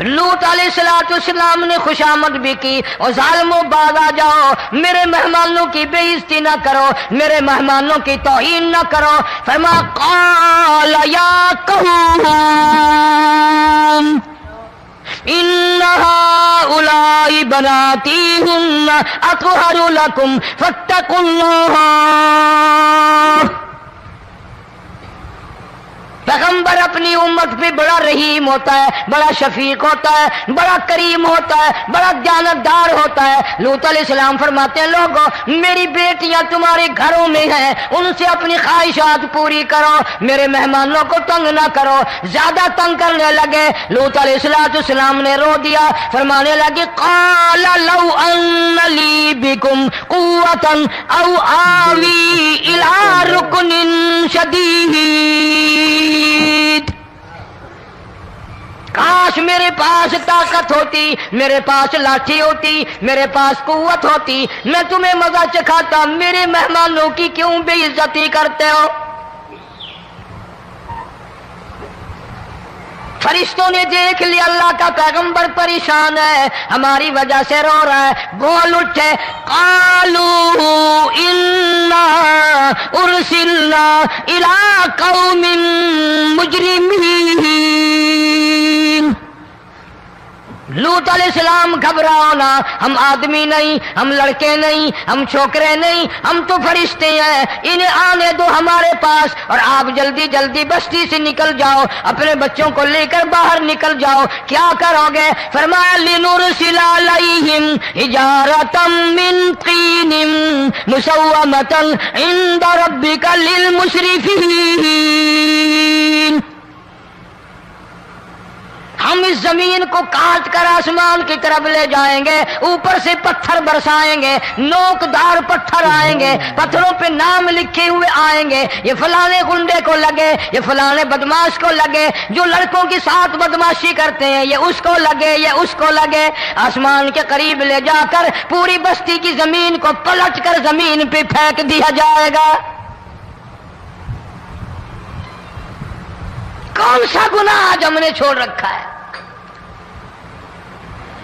لوط علیہ السلام نے خوشامد بھی کی، اور ظالموں باز آ جاؤ، میرے مہمانوں کی بے عزتی نہ کرو، میرے مہمانوں کی توہین نہ کرو۔ فرمایا قال یا قوم ان هؤلاء بناتی ہن اطہر لکم فاتقوا اللہ۔ پیغمبر اپنی امت پہ بڑا رحیم ہوتا ہے، بڑا شفیق ہوتا ہے، بڑا کریم ہوتا ہے، بڑا دیانتدار ہوتا ہے۔ لوط علیہ السلام فرماتے ہیں لوگوں میری بیٹیاں تمہارے گھروں میں ہیں، ان سے اپنی خواہشات پوری کرو، میرے مہمانوں کو تنگ نہ کرو۔ زیادہ تنگ کرنے لگے، لوط علیہ السلام نے رو دیا، فرمانے لگے قال لو ان لی بکم قوۃ او آوی الی رکن شدید، کاش میرے پاس طاقت ہوتی، میرے پاس لاٹھی ہوتی، میرے پاس قوت ہوتی، میں تمہیں مزہ چکھاتا، میرے مہمانوں کی کیوں بے عزتی کرتے ہو؟ فرشتوں نے دیکھ لیا اللہ کا پیغمبر پریشان ہے، ہماری وجہ سے رو رہا ہے، بول اٹھے قالوا انا ارسلنا الی قوم مجرمین۔ لوط علیہ السلام گھبراؤ نہ، ہم آدمی نہیں، ہم لڑکے نہیں، ہم چھوکرے نہیں، ہم تو فرشتے ہیں، انہیں آنے دو ہمارے پاس، اور آپ جلدی جلدی بستی سے نکل جاؤ، اپنے بچوں کو لے کر باہر نکل جاؤ۔ کیا کرو گے؟ فرمایا لنرسل علیہم حجارۃ من طین مسومۃ عند ربک للمسرفین۔ ہم اس زمین کو کاٹ کر آسمان کی طرف لے جائیں گے، اوپر سے پتھر برسائیں گے، نوکدار پتھر آئیں گے، پتھروں پہ نام لکھے ہوئے آئیں گے، یہ فلانے گنڈے کو لگے، یہ فلانے بدماش کو لگے، جو لڑکوں کے ساتھ بدماشی کرتے ہیں یہ اس کو لگے، یہ اس کو لگے۔ آسمان کے قریب لے جا کر پوری بستی کی زمین کو پلٹ کر زمین پہ پھینک دیا جائے گا۔ کون سا گناہ آج ہم نے چھوڑ رکھا ہے؟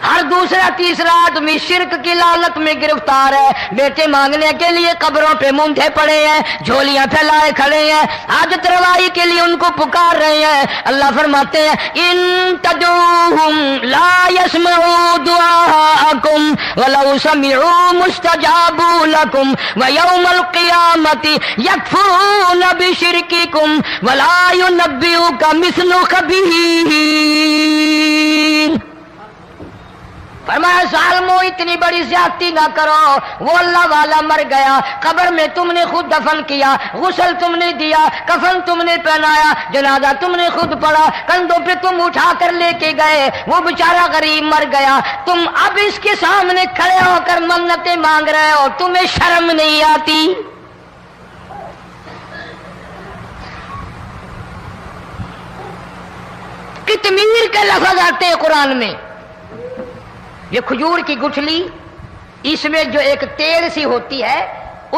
ہر دوسرا تیسرا آدمی شرک کی لعنت میں گرفتار ہے، بیٹے مانگنے کے لیے قبروں پہ مونڈھے پڑے ہیں، جھولیاں پھیلائے کھڑے ہیں، حاجت روائی کے لیے ان کو پکار رہے ہیں۔ اللہ فرماتے ہیں ان تدعوہم لا يسمعوا دعاءکم ولو سمعوا مستجابوا لکم ویوم القیامت یکفرون بشرککم ولا ینبئک مثل خبیر۔ فرمایا ظالموں اتنی بڑی زیادتی نہ کرو، وہ اللہ والا مر گیا، قبر میں تم نے خود دفن کیا، غسل تم نے دیا، کفن تم نے پہنایا، جنازہ تم نے خود پڑھا، کندھوں پہ تم اٹھا کر لے کے گئے، وہ بیچارہ غریب مر گیا، تم اب اس کے سامنے کھڑے ہو کر منتیں مانگ رہے ہو، تمہیں شرم نہیں آتی؟ کتمیر کے لفظ آتے ہیں قرآن میں۔ یہ کھجور کی گٹھلی، اس میں جو ایک تیل سی ہوتی ہے،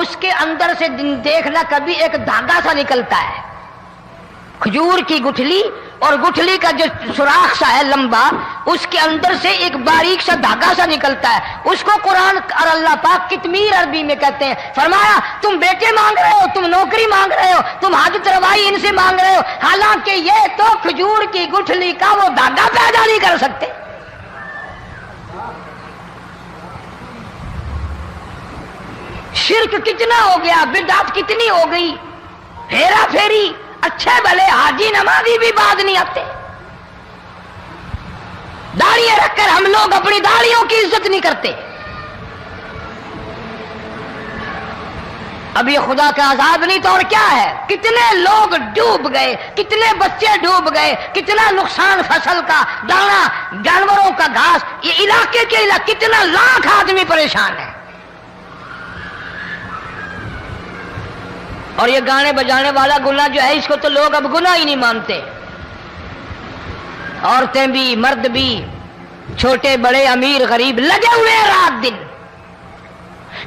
اس کے اندر سے دیکھنا کبھی ایک دھاگا سا نکلتا ہے، کھجور کی گٹھلی، اور گٹھلی کا جو سوراخ سا ہے لمبا، اس کے اندر سے ایک باریک سا دھاگا سا نکلتا ہے، اس کو قرآن اور اللہ پاک کتمیر عربی میں کہتے ہیں۔ فرمایا تم بیٹے مانگ رہے ہو، تم نوکری مانگ رہے ہو، تم حاجت روائی ان سے مانگ رہے ہو، حالانکہ یہ تو کھجور کی گٹھلی کا وہ دھاگا پیدا نہیں کر سکتے۔ شرک کتنا ہو گیا، بدعت کتنی ہو گئی، ہیرا پھیری، اچھے بھلے حاجی نمازی بھی بعد نہیں آتے۔ داڑیاں رکھ کر ہم لوگ اپنی داڑیوں کی عزت نہیں کرتے۔ اب یہ خدا کا عذاب نہیں تو اور کیا ہے؟ کتنے لوگ ڈوب گئے، کتنے بچے ڈوب گئے، کتنا نقصان فصل کا، دانا، جانوروں کا گھاس، یہ علاقے کے علاقے کتنا لاکھ آدمی پریشان ہے۔ اور یہ گانے بجانے والا گناہ جو ہے، اس کو تو لوگ اب گناہ ہی نہیں مانتے، عورتیں بھی مرد بھی، چھوٹے بڑے امیر غریب لگے ہوئے رات دن،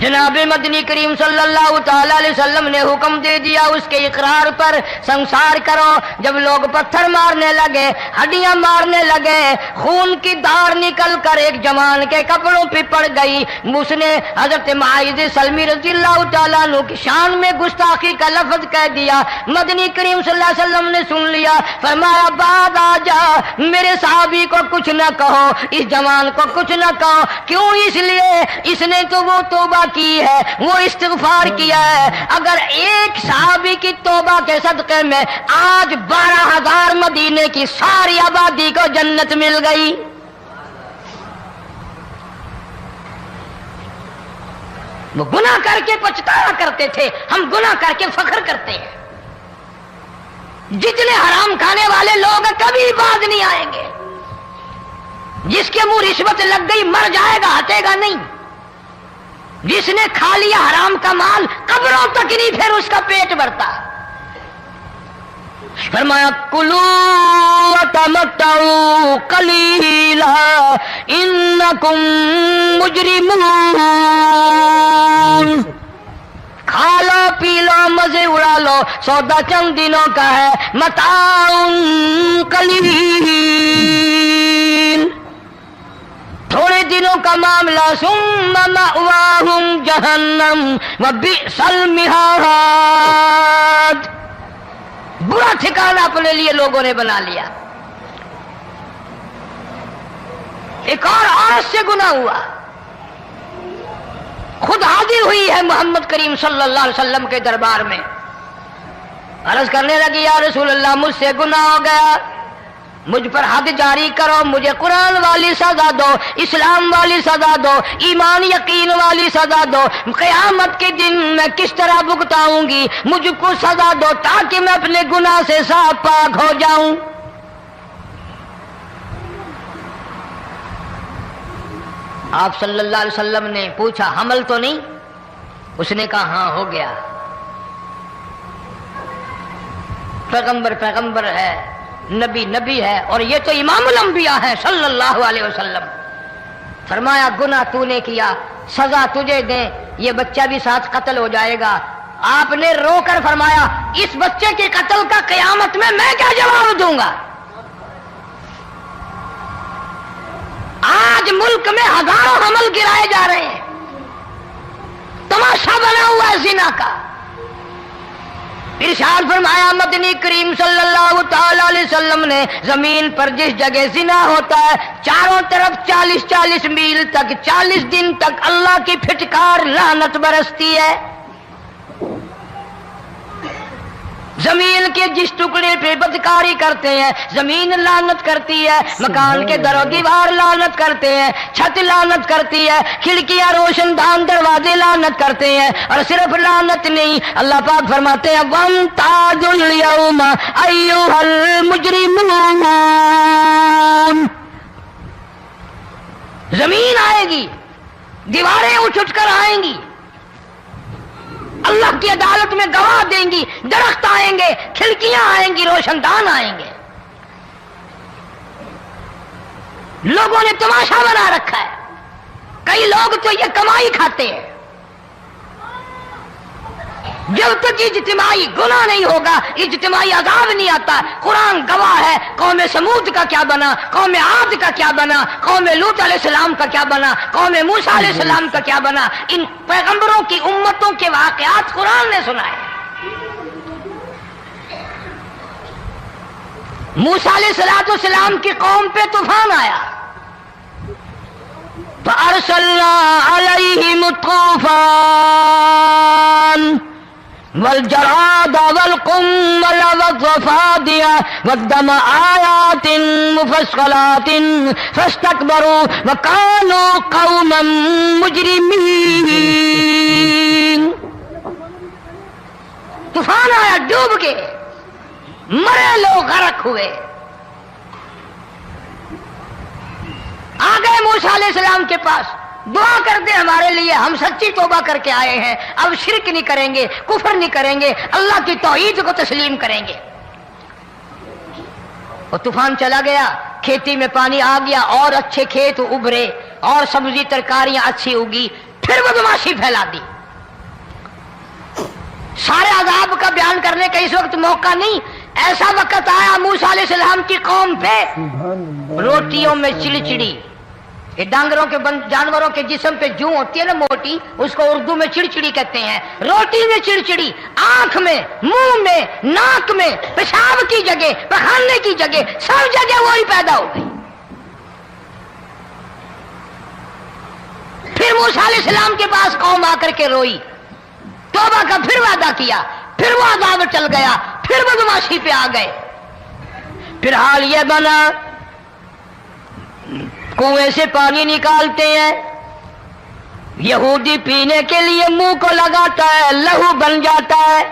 جناب مدنی کریم صلی اللہ تعالی علیہ وسلم نے حکم دے دیا اس کے اقرار پر سنسار کرو. جب لوگ پتھر مارنے لگے, ہڈیاں مارنے لگے, خون کی دھار نکل کر ایک جوان کے کپڑوں پہ پڑ گئی. اس نے حضرت معاذ سلمی رضی اللہ تعالیٰ عنہ کی شان میں گستاخی کا لفظ کہہ دیا. مدنی کریم صلی اللہ علیہ وسلم نے سن لیا, فرمایا بعد آ جا, میرے صحابی کو کچھ نہ کہو, اس جوان کو کچھ نہ کہو. کیوں؟ اس لیے اس نے تو وہ توبہ کی ہے, وہ استغفار کیا ہے. اگر ایک صحابی کی توبہ کے صدقے میں آج 12,000 مدینے کی ساری آبادی کو جنت مل گئی. وہ گناہ کر کے پچھتایا کرتے تھے, ہم گناہ کر کے فخر کرتے ہیں. جتنے حرام کھانے والے لوگ کبھی باز نہیں آئیں گے. جس کے منہ رشوت لگ گئی مر جائے گا, ہٹے گا نہیں. جس نے کھا لیا حرام کا مال قبروں تک نہیں پھر اس کا پیٹ بھرتا. فرمایا کلو وتمتعوا قلیلا انکم مجرمون, کھا لو پی لو مزے اڑا لو, سودا چند دنوں کا ہے. متاع قلیل, تھوڑے دنوں کا معاملہ. ثم مأواہم جہنم وبئس المہاد, برا ٹھکانہ اپنے لیے لوگوں نے بنا لیا. ایک اور عورت سے گناہ ہوا, خود حاضر ہوئی ہے محمد کریم صلی اللہ علیہ وسلم کے دربار میں. عرض کرنے لگی, یا رسول اللہ مجھ سے گناہ ہو گیا, مجھ پر حد جاری کرو, مجھے قرآن والی سزا دو, اسلام والی سزا دو, ایمان یقین والی سزا دو. قیامت کے دن میں کس طرح بھگتاؤں گی, مجھ کو سزا دو تاکہ میں اپنے گناہ سے صاف پاک ہو جاؤں. آپ صلی اللہ علیہ وسلم نے پوچھا حمل تو نہیں؟ اس نے کہا ہاں ہو گیا. پیغمبر ہے, نبی ہے, اور یہ تو امام الانبیاء ہے صلی اللہ علیہ وسلم. فرمایا گناہ تو نے کیا, سزا تجھے دیں, یہ بچہ بھی ساتھ قتل ہو جائے گا. آپ نے رو کر فرمایا اس بچے کے قتل کا قیامت میں کیا جواب دوں گا؟ آج ملک میں ہزاروں حمل گرائے جا رہے ہیں, تماشا بنا ہوا ہے زنا کا. ارشاد فرمایا مدنی کریم صلی اللہ تعالی علیہ وسلم نے, زمین پر جس جگہ زنا ہوتا ہے چاروں طرف 40 میل تک 40 دن تک اللہ کی پھٹکار لعنت برستی ہے. زمین کے جس ٹکڑے پہ بدکاری کرتے ہیں زمین لعنت کرتی ہے, مکان کے در و دیوار لعنت کرتے ہیں, چھت لعنت کرتی ہے, کھڑکیاں روشن دان دروازے لعنت کرتے ہیں. اور صرف لعنت نہیں, اللہ پاک فرماتے ہیں وَامْتَازُوا الْيَوْمَ أَيُّهَا الْمُجْرِمُونَ, زمین آئے گی, دیواریں اٹھ کر آئیں گی, اللہ کی عدالت میں گواہ دیں گی, درخت آئیں گے, کھڑکیاں آئیں گی, روشن دان آئیں گے. لوگوں نے تماشا بنا رکھا ہے. کئی لوگ تو یہ کمائی کھاتے ہیں. جب تک اجتماعی گناہ نہیں ہوگا اجتماعی عذاب نہیں آتا. قرآن گواہ ہے, قوم سمود کا کیا بنا, قوم عاد کا کیا بنا, قوم لوط علیہ السلام کا کیا بنا, قوم موسیٰ علیہ السلام کا کیا بنا. ان پیغمبروں کی امتوں کے واقعات قرآن نے سنائے. موسیٰ علیہ السلام کی قوم پہ طوفان آیا, فَأَرْسَلْنَا عَلَيْهِمُ الطُّوفَانَ والجراد والقمل والضفادع والدم آيات مفصلات فاستكبروا وكانوا قوما مجرمين. طوفان آیا, ڈوب گئے, مرے لوگ غرق ہوئے. آ گئے موسیٰ علیہ السلام کے پاس, دعا کر دے ہمارے لیے, ہم سچی توبہ کر کے آئے ہیں, اب شرک نہیں کریں گے, کفر نہیں کریں گے, اللہ کی توحید کو تسلیم کریں گے. وہ طوفان چلا گیا, کھیتی میں پانی آ گیا, اور اچھے کھیت ابھرے, اور سبزی ترکاریاں اچھی اگی. پھر بدماشی پھیلا دی. سارے عذاب کا بیان کرنے کا اس وقت موقع نہیں. ایسا وقت آیا موسیٰ علیہ السلام کی قوم پہ روٹیوں میں چڑچڑی. یہ ڈانگروں کے جانوروں کے جسم پہ جوں ہوتی ہے نا موٹی, اس کو اردو میں چڑچڑی کہتے ہیں. روٹی میں چڑچڑی, آنکھ میں, منہ میں, ناک میں, پیشاب کی جگہ, پخانے کی جگہ, سب جگہ وہی پیدا ہو گئی. پھر موسیٰ علیہ السلام کے پاس قوم آ کر کے روئی, توبہ کا پھر وعدہ کیا, پھر وہ عذاب چل گیا, پھر بدماشی پہ آ گئے. پھر حال یہ بنا کنویں سے پانی نکالتے ہیں, یہودی پینے کے لیے منہ کو لگاتا ہے, لہو بن جاتا ہے.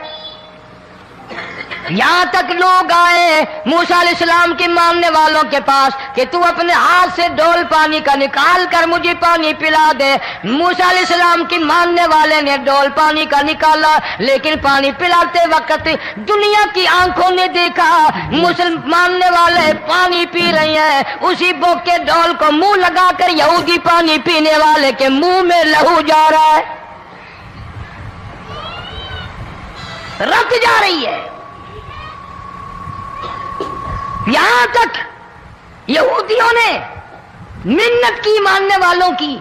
یہاں تک لوگ آئے موسیٰ علیہ السلام کے ماننے والوں کے پاس کہ تو اپنے ہاتھ سے ڈول پانی کا نکال کر مجھے پانی پلا دے. موسیٰ علیہ السلام کے ماننے والے نے ڈول پانی کا نکالا, لیکن پانی پلاتے وقت دنیا کی آنکھوں نے دیکھا ماننے والے پانی پی رہے ہیں, اسی بوک کے ڈول کو منہ لگا کر یہودی پانی پینے والے کے منہ میں لہو جا رہا ہے, رت جا رہی ہے. یہاں تک یہودیوں نے منت کی ماننے والوں کی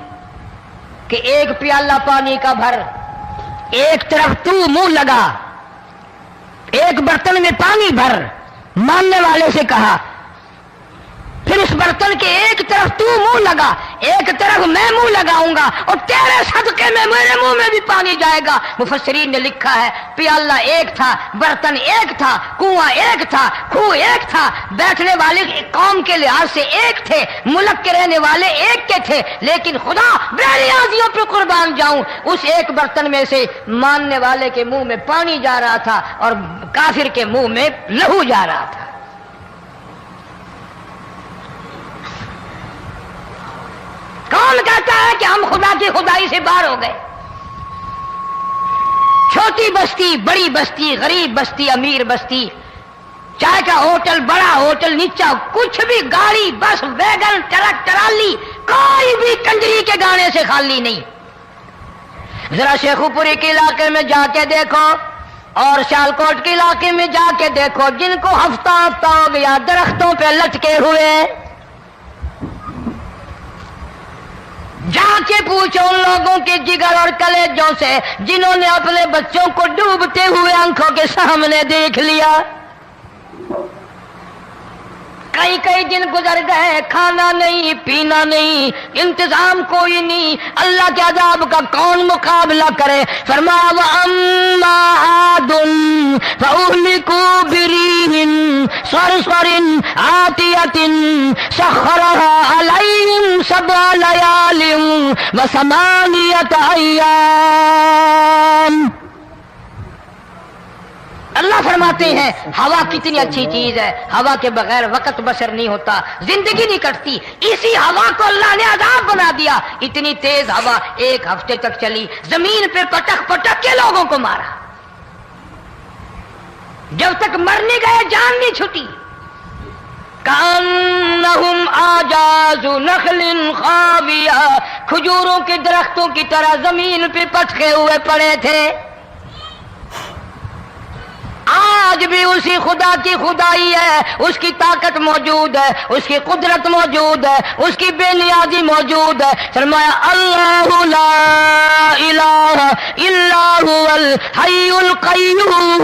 کہ ایک پیالہ پانی کا بھر, ایک طرف تو منہ لگا, ایک برتن میں پانی بھر. ماننے والے سے کہا, پھر اس برتن کے ایک طرف تو منہ لگا, ایک طرف میں منہ لگاؤں گا, اور تیرے صدقے میں میرے منہ میں بھی پانی جائے گا. مفسرین نے لکھا ہے پیالہ ایک تھا, برتن ایک تھا, کنواں ایک تھا, کھو ایک تھا, بیٹھنے والے قوم کے لحاظ سے ایک تھے, ملک کے رہنے والے ایک کے تھے, لیکن خدا بے نیازیوں پہ قربان جاؤں, اس ایک برتن میں سے ماننے والے کے منہ میں پانی جا رہا تھا اور کافر کے منہ میں لہو جا رہا تھا. کون کہتا ہے کہ ہم خدا کی خدائی سے باہر ہو گئے؟ چھوٹی بستی, بڑی بستی, غریب بستی, امیر بستی, چائے کا ہوٹل, بڑا ہوٹل, نیچا, کچھ بھی, گاڑی, بس, ویگن, ٹرک, ٹرالی, کوئی بھی کنجری کے گانے سے خالی نہیں. ذرا شیخو پوری کے علاقے میں جا کے دیکھو اور سیالکوٹ کے علاقے میں جا کے دیکھو, جن کو ہفتہ ہو گیا درختوں پہ لٹکے ہوئے. جا کے پوچھو ان لوگوں کے جگر اور کلیجوں سے جنہوں نے اپنے بچوں کو ڈوبتے ہوئے آنکھوں کے سامنے دیکھ لیا. کئی دن گزر گئے, کھانا نہیں, پینا نہیں, انتظام کوئی نہیں, اللہ کے عذاب کا کون مقابلہ کرے. فرمایا وَأَمَّا عَادٌ فَأُهْلِكُوا بِرِيحٍ صَرْصَرٍ عَاتِيَةٍ سَخَّرَهَا عَلَيْهِمْ 7 لَيَالٍ و8 أَيَّامٍ. اللہ فرماتے ہیں ہوا کتنی اچھی چیز ہے, ہوا کے بغیر وقت بسر نہیں ہوتا, زندگی نہیں کٹتی. اسی ہوا کو اللہ نے عذاب بنا دیا. اتنی تیز ہوا ایک ہفتے تک چلی, زمین پہ پٹک پٹک کے لوگوں کو مارا, جب تک مر نہیں گئے جان نہیں چھٹی. کأنہم اعجاز نخل خاویہ, کھجوروں کے درختوں کی طرح زمین پہ پٹکے ہوئے پڑے تھے. آج بھی اسی خدا کی خدائی ہے, اس کی طاقت موجود ہے, اس کی قدرت موجود ہے, اس کی بے نیازی موجود ہے. فرمایا اللہ لا الہ الا هو الحی القیوم,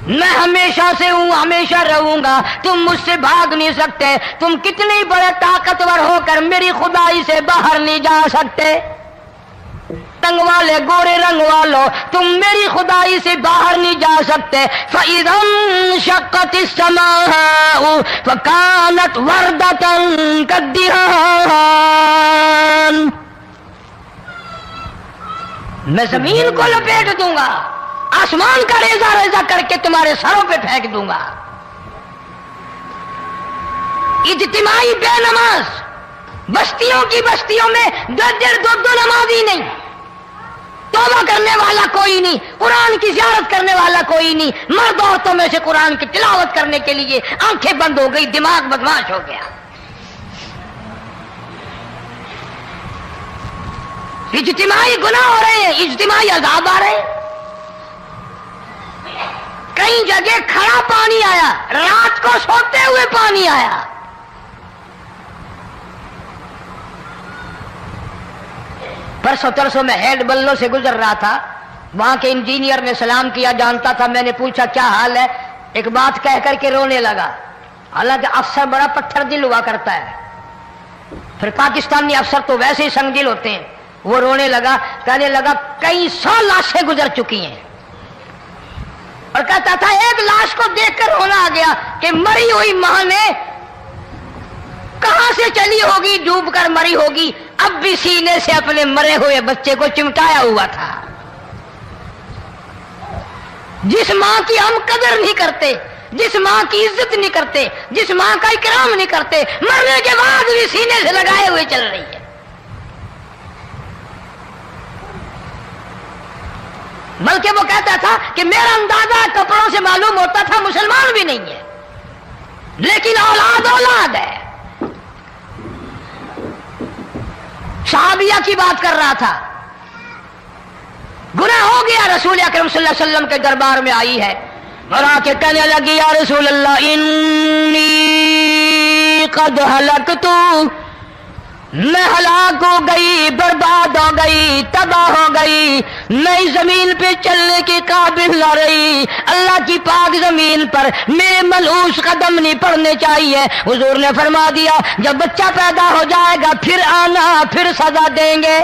میں ہمیشہ سے ہوں, ہمیشہ رہوں گا, تم مجھ سے بھاگ نہیں سکتے. تم کتنی بڑے طاقتور ہو کر میری خدائی سے باہر نہیں جا سکتے. رنگ والے, گورے رنگ والوں, تم میری خدائی سے باہر نہیں جا سکتے. فَإِذَا انشَقَّتِ السَّمَاءُ فَكَانَتْ وَرْدَةً كَالدِّهَانِ, میں زمین کو لپیٹ دوں گا, آسمان کا ریزہ ریزہ کر کے تمہارے سروں پہ پھینک دوں گا. اجتماعی بے نماز, بستیوں کی بستیوں میں 2 نمازی نہیں, توبہ کرنے والا کوئی نہیں, قرآن کی زیارت کرنے والا کوئی نہیں. مرد عورتوں میں سے قرآن کی تلاوت کرنے کے لیے آنکھیں بند ہو گئی, دماغ بدماش ہو گیا. اجتماعی گناہ ہو رہے ہیں، اجتماعی عذاب آ رہے ہیں. کئی جگہ کھڑا پانی آیا، رات کو سوتے ہوئے پانی آیا. پرسوں ترسوں میں ہیڈ بلوں سے گزر رہا تھا، وہاں کے انجینئر نے سلام کیا، جانتا تھا. میں نے پوچھا کیا حال ہے، ایک بات کہہ کر کے رونے لگا. حالانکہ افسر بڑا پتھر دل ہوا کرتا ہے، پھر پاکستانی افسر تو ویسے ہی سنگ دل ہوتے ہیں. وہ رونے لگا، کہنے لگا کئی 100 لاشیں گزر چکی ہیں، اور کہتا تھا ایک لاش کو دیکھ کر رونا آ گیا کہ مری ہوئی ماں نے کہاں سے چلی ہوگی، ڈوب کر مری ہوگی، اب بھی سینے سے اپنے مرے ہوئے بچے کو چمٹایا ہوا تھا. جس ماں کی ہم قدر نہیں کرتے، جس ماں کی عزت نہیں کرتے، جس ماں کا اکرام نہیں کرتے، مرنے کے بعد بھی سینے سے لگائے ہوئے چل رہی ہے. بلکہ وہ کہتا تھا کہ میرا اندازہ کپڑوں سے معلوم ہوتا تھا مسلمان بھی نہیں ہے، لیکن اولاد اولاد ہے. صحابیہ کی بات کر رہا تھا، گناہ ہو گیا، رسول اکرم صلی اللہ علیہ وسلم کے دربار میں آئی ہے اور آ کے کہنے لگی یا رسول اللہ انی قد ہلکت، میں ہلاک ہو گئی، برباد ہو گئی، تباہ ہو گئی، میں اس زمین پہ چلنے کے قابل نہ رہی. اللہ کی پاک زمین پر میرے ملعوس قدم نہیں پڑنے چاہیے. حضور نے فرما دیا جب بچہ پیدا ہو جائے گا پھر آنا، پھر سزا دیں گے.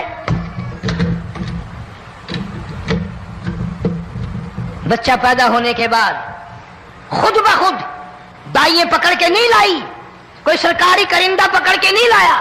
بچہ پیدا ہونے کے بعد خود بخود دائیں پکڑ کے نہیں لائی، کوئی سرکاری کرندہ پکڑ کے نہیں لایا،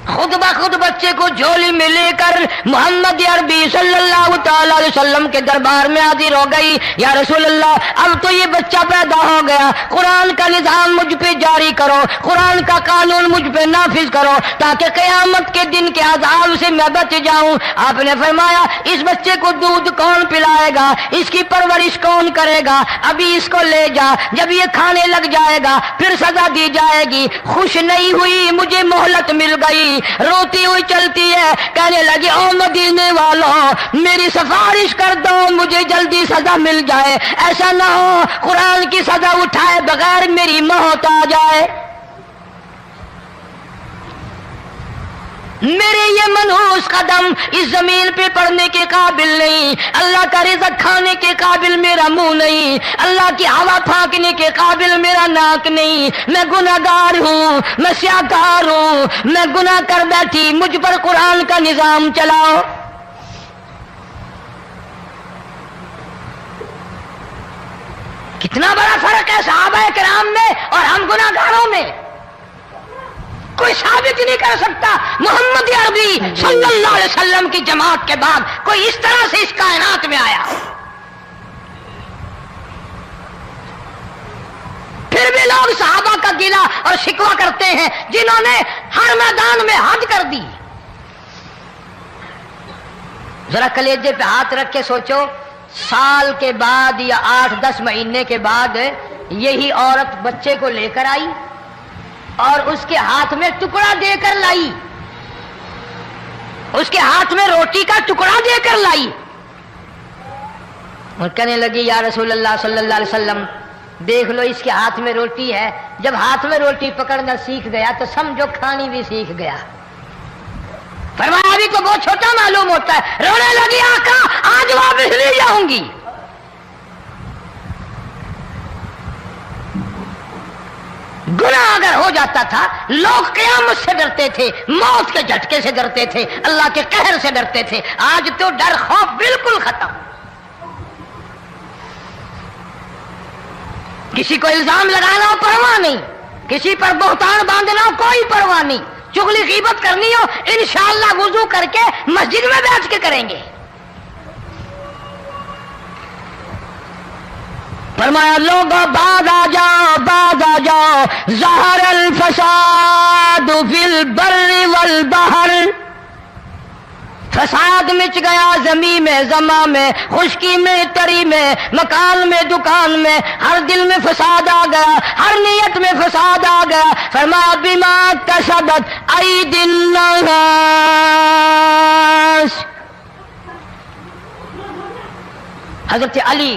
خود بخود بچے کو جھولی میں لے کر محمد عربی صلی اللہ تعالی علیہ وسلم کے دربار میں حاضر ہو گئی. یا رسول اللہ اب تو یہ بچہ پیدا ہو گیا، قرآن کا نظام مجھ پہ جاری کرو، قرآن کا قانون مجھ پہ نافذ کرو تاکہ قیامت کے دن کے عذاب سے میں بچ جاؤں. آپ نے فرمایا اس بچے کو دودھ کون پلائے گا، اس کی پرورش کون کرے گا، ابھی اس کو لے جا، جب یہ کھانے لگ جائے گا پھر سزا دی جائے گی. خوش نہیں ہوئی، مجھے مہلت مل گئی، روتی ہوئی چلتی ہے، کہنے لگی او مدینے والوں میری سفارش کر دو، مجھے جلدی سزا مل جائے، ایسا نہ ہو قرآن کی سزا اٹھائے بغیر میری موت آ جائے. میرے یہ منحوس قدم اس زمین پہ پڑنے کے قابل نہیں، اللہ کا رزق کھانے کے قابل میرا منہ نہیں، اللہ کی ہوا پھانکنے کے قابل میرا ناک نہیں. میں گناہگار ہوں، میں سیاہکار ہوں، میں گناہ کر بیٹھی، مجھ پر قرآن کا نظام چلاؤ. کتنا بڑا فرق ہے صحابہ کرام میں اور ہم گناہگاروں میں. کوئی ثابت نہیں کر سکتا محمد عربی صلی اللہ علیہ وسلم کی جماعت کے بعد کوئی اس طرح سے اس کائنات میں آیا. پھر بھی لوگ صحابہ کا گلہ اور شکوہ کرتے ہیں جنہوں نے ہر میدان میں حج کر دی. ذرا کلیجے پہ ہاتھ رکھ کے سوچو، سال کے بعد یا 8-10 مہینے کے بعد یہی عورت بچے کو لے کر آئی اور اس کے ہاتھ میں ٹکڑا دے کر لائی، اس کے ہاتھ میں روٹی کا ٹکڑا دے کر لائی اور کہنے لگی یا رسول اللہ صلی اللہ علیہ وسلم دیکھ لو اس کے ہاتھ میں روٹی ہے. جب ہاتھ میں روٹی پکڑنا سیکھ گیا تو سمجھو کھانی بھی سیکھ گیا. فرمایا ابھی تو بہت چھوٹا معلوم ہوتا ہے. رونے لگی آقا آج واپس لے جاؤں گی. گناہ اگر ہو جاتا تھا لوگ قیامت سے ڈرتے تھے، موت کے جھٹکے سے ڈرتے تھے، اللہ کے قہر سے ڈرتے تھے. آج تو ڈر خوف بالکل ختم. کسی کو الزام لگانا ہو پرواہ نہیں، کسی پر بہتان باندھنا ہو کوئی پرواہ نہیں، چغلی غیبت کرنی ہو انشاءاللہ وضو کر کے مسجد میں بیٹھ کے کریں گے. فرمایا لوگوں بعد آ جاؤ، بعد آ جاؤ، ظہر الفساد فی البر والبحر فساد مچ گیا زمین میں زما میں، خشکی میں تری میں، مکان میں دکان میں، ہر دل میں فساد آ گیا، ہر نیت میں فساد آ گیا۔ فرمایا بما کسبت ایدی الناس۔ حضرت علی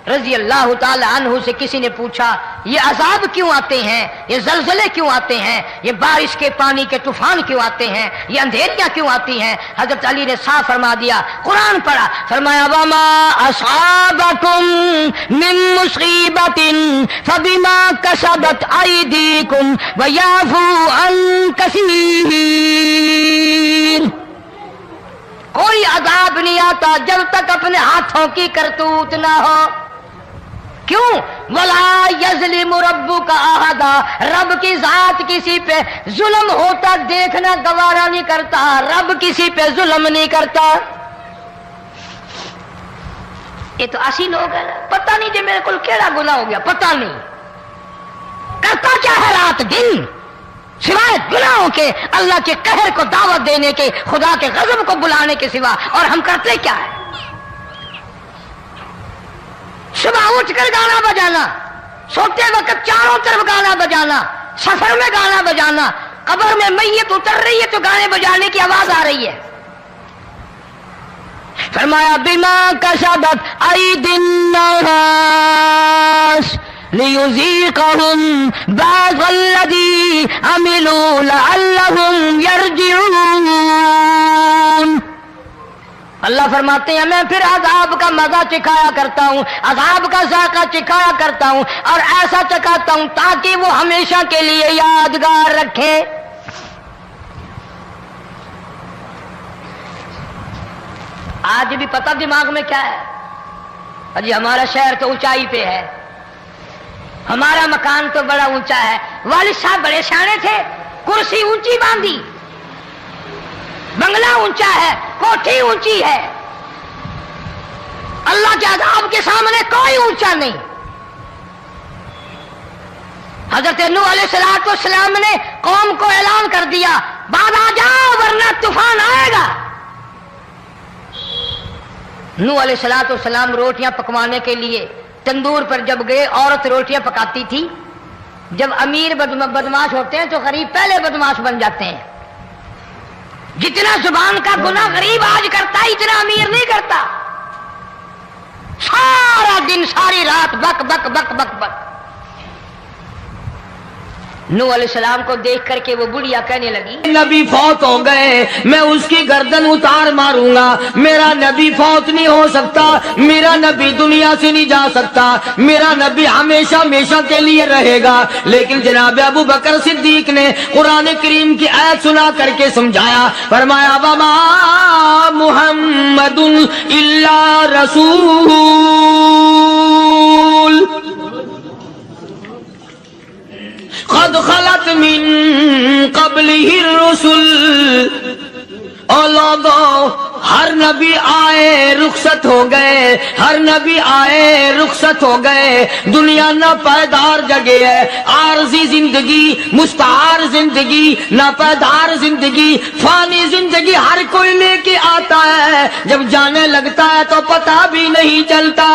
رضی اللہ تعالی عنہ سے کسی نے پوچھا یہ عذاب کیوں آتے ہیں، یہ زلزلے کیوں آتے ہیں، یہ بارش کے پانی کے طوفان کیوں آتے ہیں، یہ اندھیریاں کیوں آتی ہیں؟ حضرت علی نے صاف فرما دیا، قرآن پڑھا، فرمایا وما اصابکم من مصیبت فبما کسبت ایدیکم ویعفو عن کثیر۔ کوئی عذاب نہیں آتا جب تک اپنے ہاتھوں کی کرتوت نہ ہو۔ کیوں؟ وَلَا يَظْلِمُ رَبُّكَ أَحَدًا، رب کی ذات کسی پہ ظلم ہوتا دیکھنا گوارا نہیں کرتا، رب کسی پہ ظلم نہیں کرتا۔ یہ تو اسی لوگ ہیں، پتہ نہیں جی میرے کو کیڑا گناہ ہو گیا، پتہ نہیں کرتا کیا ہے رات دن سوائے گناہوں کے، اللہ کے قہر کو دعوت دینے کے، خدا کے غضب کو بلانے کے سوا، اور ہم کرتے کیا ہے؟ صبح اٹھ کر گانا بجانا، سوتے وقت چاروں طرف گانا بجانا، سفر میں گانا بجانا، قبر میں میت اتر رہی ہے تو گانے بجانے کی آواز آ رہی ہے۔ فرمایا بما کسبت ایدی الناس لیذیقہم بعض الذی عملوا لعلہم یرجعون۔ اللہ فرماتے ہیں میں پھر عذاب کا مزہ چکھایا کرتا ہوں، عذاب کا ذائقہ چکھایا کرتا ہوں، اور ایسا چکھاتا ہوں تاکہ وہ ہمیشہ کے لیے یادگار رکھے۔ آج بھی پتہ دماغ میں کیا ہے؟ جی ہمارا شہر تو اونچائی پہ ہے، ہمارا مکان تو بڑا اونچا ہے، والد صاحب بڑے سیانے تھے، کرسی اونچی باندھی، بنگلہ اونچا ہے، کوٹھی اونچی ہے، اللہ کے عذاب کے سامنے کوئی اونچا نہیں۔ حضرت نوح علیہ السلام نے قوم کو اعلان کر دیا بعد آ جاؤ ورنہ طوفان آئے گا۔ نوح علیہ السلام روٹیاں پکوانے کے لیے تندور پر جب گئے، عورت روٹیاں پکاتی تھی۔ جب امیر بدماش ہوتے ہیں تو غریب پہلے بدماش بن جاتے ہیں۔ جتنا زبان کا گناہ غریب آج کرتا ہے اتنا امیر نہیں کرتا۔ سارا دن ساری رات بک بک بک بک بک۔ نوح علیہ السلام کو دیکھ کر کے وہ بڑھیا کہنے لگی نبی فوت ہو گئے، میں اس کی گردن اتار ماروں گا، میرا نبی فوت نہیں ہو سکتا، میرا نبی دنیا سے نہیں جا سکتا، میرا نبی ہمیشہ ہمیشہ کے لیے رہے گا۔ لیکن جناب ابو بکر صدیق نے قرآن کریم کی آیت سنا کر کے سمجھایا، فرمایا وما محمد الا رسول قد خلت من قبلہ الرسل۔ اور لوگوں ہر نبی آئے رخصت ہو گئے، ہر نبی آئے رخصت ہو گئے۔ دنیا نہ پائیدار جگہ ہے، عارضی زندگی، مستعار زندگی، نہ پائیدار زندگی، فانی زندگی ہر کوئی لے کے آتا ہے، جب جانے لگتا ہے تو پتہ بھی نہیں چلتا۔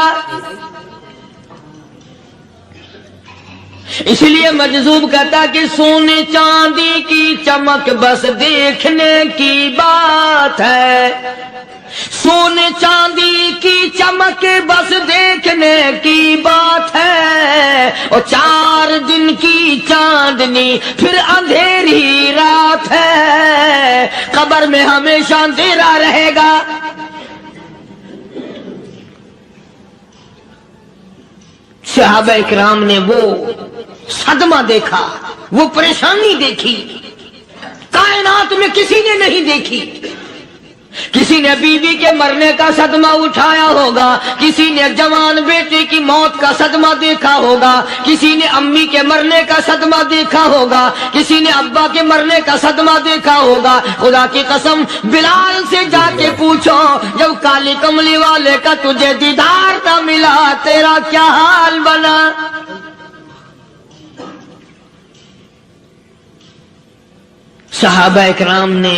اس لیے مجذوب کہتا کہ سونے چاندی کی چمک بس دیکھنے کی بات ہے، سونے چاندی کی چمک بس دیکھنے کی بات ہے، اور 4 دن کی چاندنی پھر اندھیری رات ہے، قبر میں ہمیشہ اندھیرا رہے گا۔ صحابہ اکرام نے وہ صدمہ دیکھا، وہ پریشانی دیکھی، کائنات میں کسی نے نہیں دیکھی۔ کسی نے بیوی کے مرنے کا صدمہ اٹھایا ہوگا، کسی نے جوان بیٹے کی موت کا صدمہ دیکھا ہوگا، کسی نے امی کے مرنے کا صدمہ دیکھا ہوگا، کسی نے ابا کے مرنے کا صدمہ دیکھا ہوگا۔ خدا کی قسم بلال سے جا کے پوچھو جب کالی کملی والے کا تجھے دیدار نہ ملا تیرا کیا حال بنا۔ صحابہ اکرام نے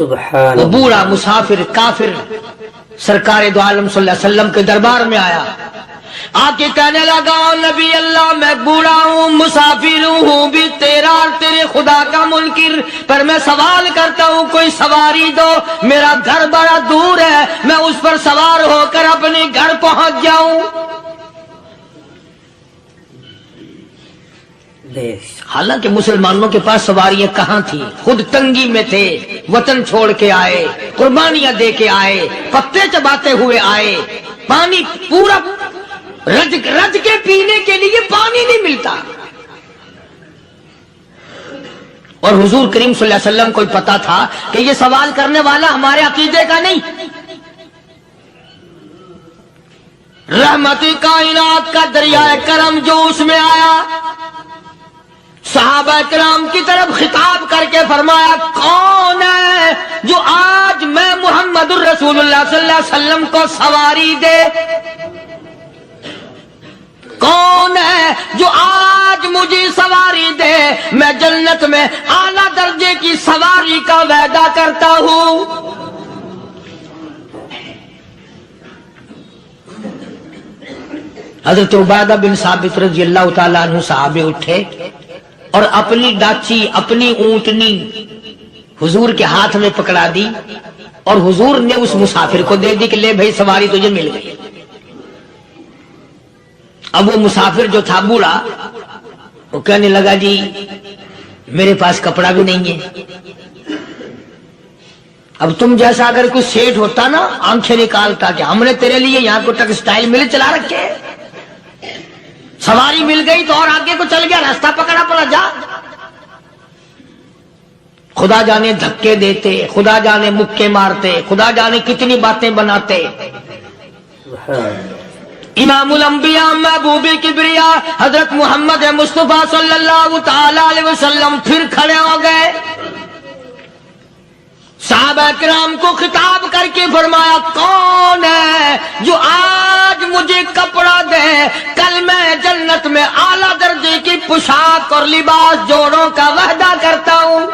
سبحان وہ بوڑھا مسافر کافر سرکار دو عالم صلی اللہ علیہ وسلم کے دربار میں آیا، آ کے کہنے لگا نبی اللہ میں بوڑھا ہوں، مسافر ہوں بھی تیرا اور تیرے خدا کا منکر، پر میں سوال کرتا ہوں کوئی سواری دو، میرا گھر بڑا دور ہے، میں اس پر سوار ہو کر اپنے گھر پہنچ جاؤں۔ حالانکہ مسلمانوں کے پاس سواریاں کہاں تھی، خود تنگی میں تھے، وطن چھوڑ کے آئے، قربانیاں دے کے آئے، پتے چباتے ہوئے آئے، پانی پورا رج کے پینے کے لیے پانی نہیں ملتا، اور حضور کریم صلی اللہ علیہ وسلم کو پتا تھا کہ یہ سوال کرنے والا ہمارے عقیدے کا نہیں، رحمت کائنات کا دریائے کرم جو اس میں آیا، صحابہ کرام کی طرف خطاب کر کے فرمایا کون ہے جو آج میں محمد الرسول اللہ صلی اللہ علیہ وسلم کو سواری دے، کون ہے جو آج مجھے سواری دے، میں جنت میں اعلیٰ درجے کی سواری کا وعدہ کرتا ہوں۔ حضرت عبادہ بن ثابت رضی اللہ تعالیٰ عنہ صحابے اٹھے اور اپنی ڈاچی اپنی اونٹنی حضور کے ہاتھ میں پکڑا دی، اور حضور نے اس مسافر کو دے دی کہ لے بھائی سواری تجھے مل گئی۔ اب وہ مسافر جو تھا بوڑھا، وہ کہنے لگا جی میرے پاس کپڑا بھی نہیں ہے، اب تم جیسا اگر کوئی سیٹ ہوتا نا آنکھیں نکالتا کہ ہم نے تیرے لیے یہاں کو ٹیکسٹائل مل چلا رکھے، سواری مل گئی تو اور آگے کو چل گیا، راستہ پکڑا پڑا جا۔ خدا جانے دھکے دیتے، خدا جانے مکے مارتے، خدا جانے کتنی باتیں بناتے۔ امام الانبیاء محبوب کبریا حضرت محمد مصطفیٰ صلی اللہ تعالی علیہ وسلم پھر کھڑے ہو گئے، صحابہ کرام کو خطاب کر کے فرمایا کون ہے جو آج مجھے کپڑا دے، کل میں جنت میں اعلیٰ درجے کی پوشاک اور لباس جوڑوں کا وعدہ کرتا ہوں۔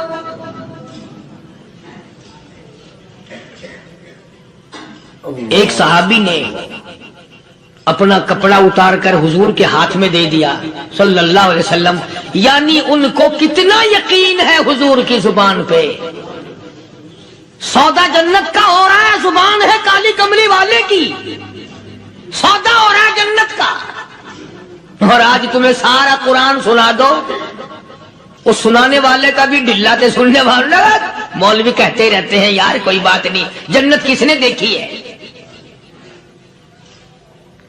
ایک صحابی نے اپنا کپڑا اتار کر حضور کے ہاتھ میں دے دیا صلی اللہ علیہ وسلم، یعنی ان کو کتنا یقین ہے حضور کی زبان پہ، سودا جنت کا ہو رہا ہے، زبان ہے کالی کملی والے کی، سودا ہو رہا ہے جنت کا۔ اور آج تمہیں سارا قرآن سنا دو، اس سنانے والے کا بھی ڈھلا تے سننے والا، مولوی کہتے رہتے ہیں یار کوئی بات نہیں، جنت کس نے دیکھی ہے؟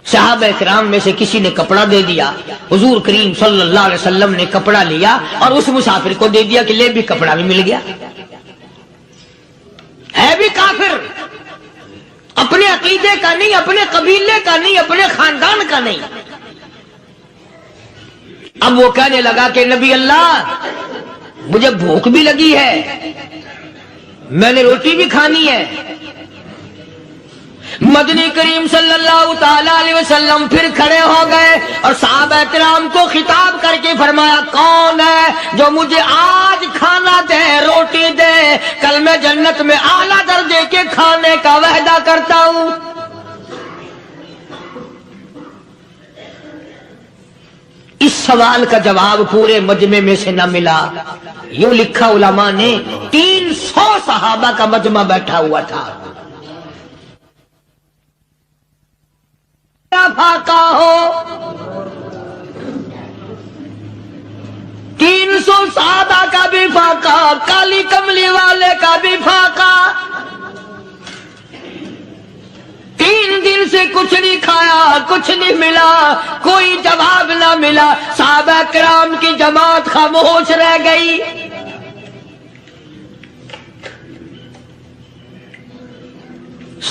صحابہ کرام میں سے کسی نے کپڑا دے دیا، حضور کریم صلی اللہ علیہ وسلم نے کپڑا لیا اور اس مسافر کو دے دیا کہ لے بھی کپڑا بھی مل گیا۔ ہے بھی کافر، اپنے عقیدے کا نہیں، اپنے قبیلے کا نہیں، اپنے خاندان کا نہیں۔ اب وہ کہنے لگا کہ نبی اللہ مجھے بھوک بھی لگی ہے، میں نے روٹی بھی کھانی ہے۔ مدنی کریم صلی اللہ تعالی علیہ وسلم پھر کھڑے ہو گئے اور صحابہ کرام کو خطاب کر کے فرمایا کون ہے جو مجھے آج کھانا دے، روٹی دے، کل میں جنت میں اعلیٰ درجے کے کھانے کا وعدہ کرتا ہوں۔ اس سوال کا جواب پورے مجمع میں سے نہ ملا، یوں لکھا علماء نے 300 صحابہ کا مجمع بیٹھا ہوا تھا۔ فاقہ ہو 300 صحابہ کا بھی فاقہ، کالی کملی والے کا بھی فاقہ، 3 دن سے کچھ نہیں کھایا، کچھ نہیں ملا، کوئی جواب نہ ملا، صحابہ کرام کی جماعت خاموش رہ گئی۔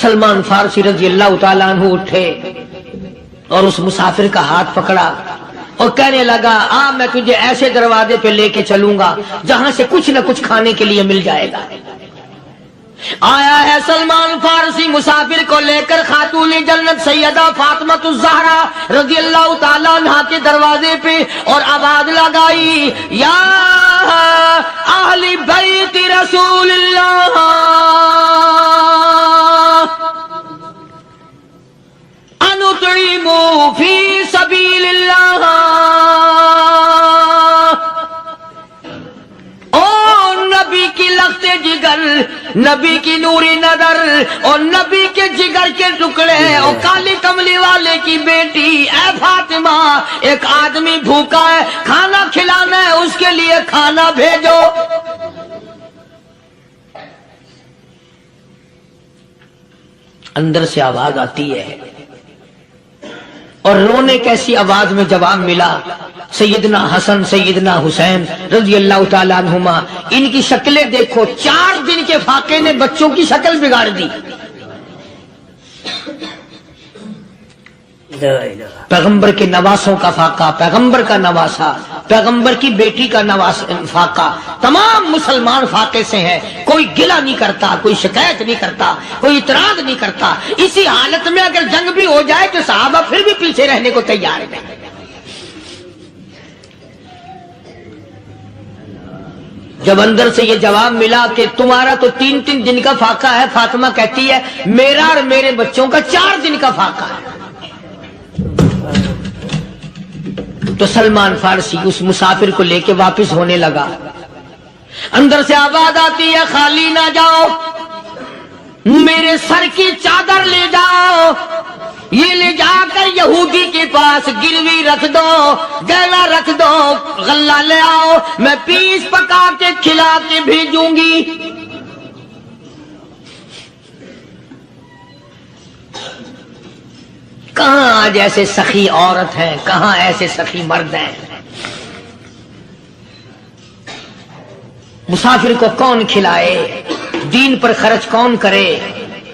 سلمان فارسی رضی اللہ تعالیٰ عنہ اٹھے اور اس مسافر کا ہاتھ پکڑا اور کہنے لگا میں تجھے ایسے دروازے پہ لے کے چلوں گا جہاں سے کچھ نہ کچھ کھانے کے لیے مل جائے گا۔ آیا ہے سلمان فارسی مسافر کو لے کر خاتون جنت سیدہ فاطمہ الزہرا رضی اللہ تعالیٰ عنہا کے دروازے پہ اور آواز لگائی یا اہل بیت رسول اللہ نبی کی نوری نظر اور نبی کے جگر کے ٹکڑے اور کالی کملی والے کی بیٹی اے فاطمہ ایک آدمی بھوکا ہے کھانا کھلانا ہے اس کے لیے کھانا بھیجو. اندر سے آواز آتی ہے اور رونے کیسی آواز میں جواب ملا. سیدنا حسن سیدنا حسین رضی اللہ تعالیٰ عنہما ان کی شکلیں دیکھو 4 دن کے فاقے نے بچوں کی شکل بگاڑ دی. پیغمبر کے نواسوں کا فاقہ پیغمبر کا نواسا پیغمبر کی بیٹی کا فاقہ تمام مسلمان فاقے سے ہیں. کوئی گلہ نہیں کرتا کوئی شکایت نہیں کرتا کوئی اعتراض نہیں کرتا. اسی حالت میں اگر جنگ بھی ہو جائے تو صحابہ پھر بھی پیچھے رہنے کو تیار ہیں. جب اندر سے یہ جواب ملا کہ تمہارا تو 3 دن کا فاقہ ہے فاطمہ کہتی ہے میرا اور میرے بچوں کا 4 دن کا فاقہ ہے. تو سلمان فارسی اس مسافر کو لے کے واپس ہونے لگا. اندر سے آواز آتی ہے خالی نہ جاؤ میرے سر کی چادر لے جاؤ یہ لے جا کر یہودی کے پاس گروی رکھ دو گہنا رکھ دو غلہ لے آؤ میں پیس پکا کے کھلا کے بھیجوں گی. کہاں آج ایسے سخی عورت ہیں کہاں ایسے سخی مرد ہیں. مسافر کو کون کھلائے دین پر خرچ کون کرے.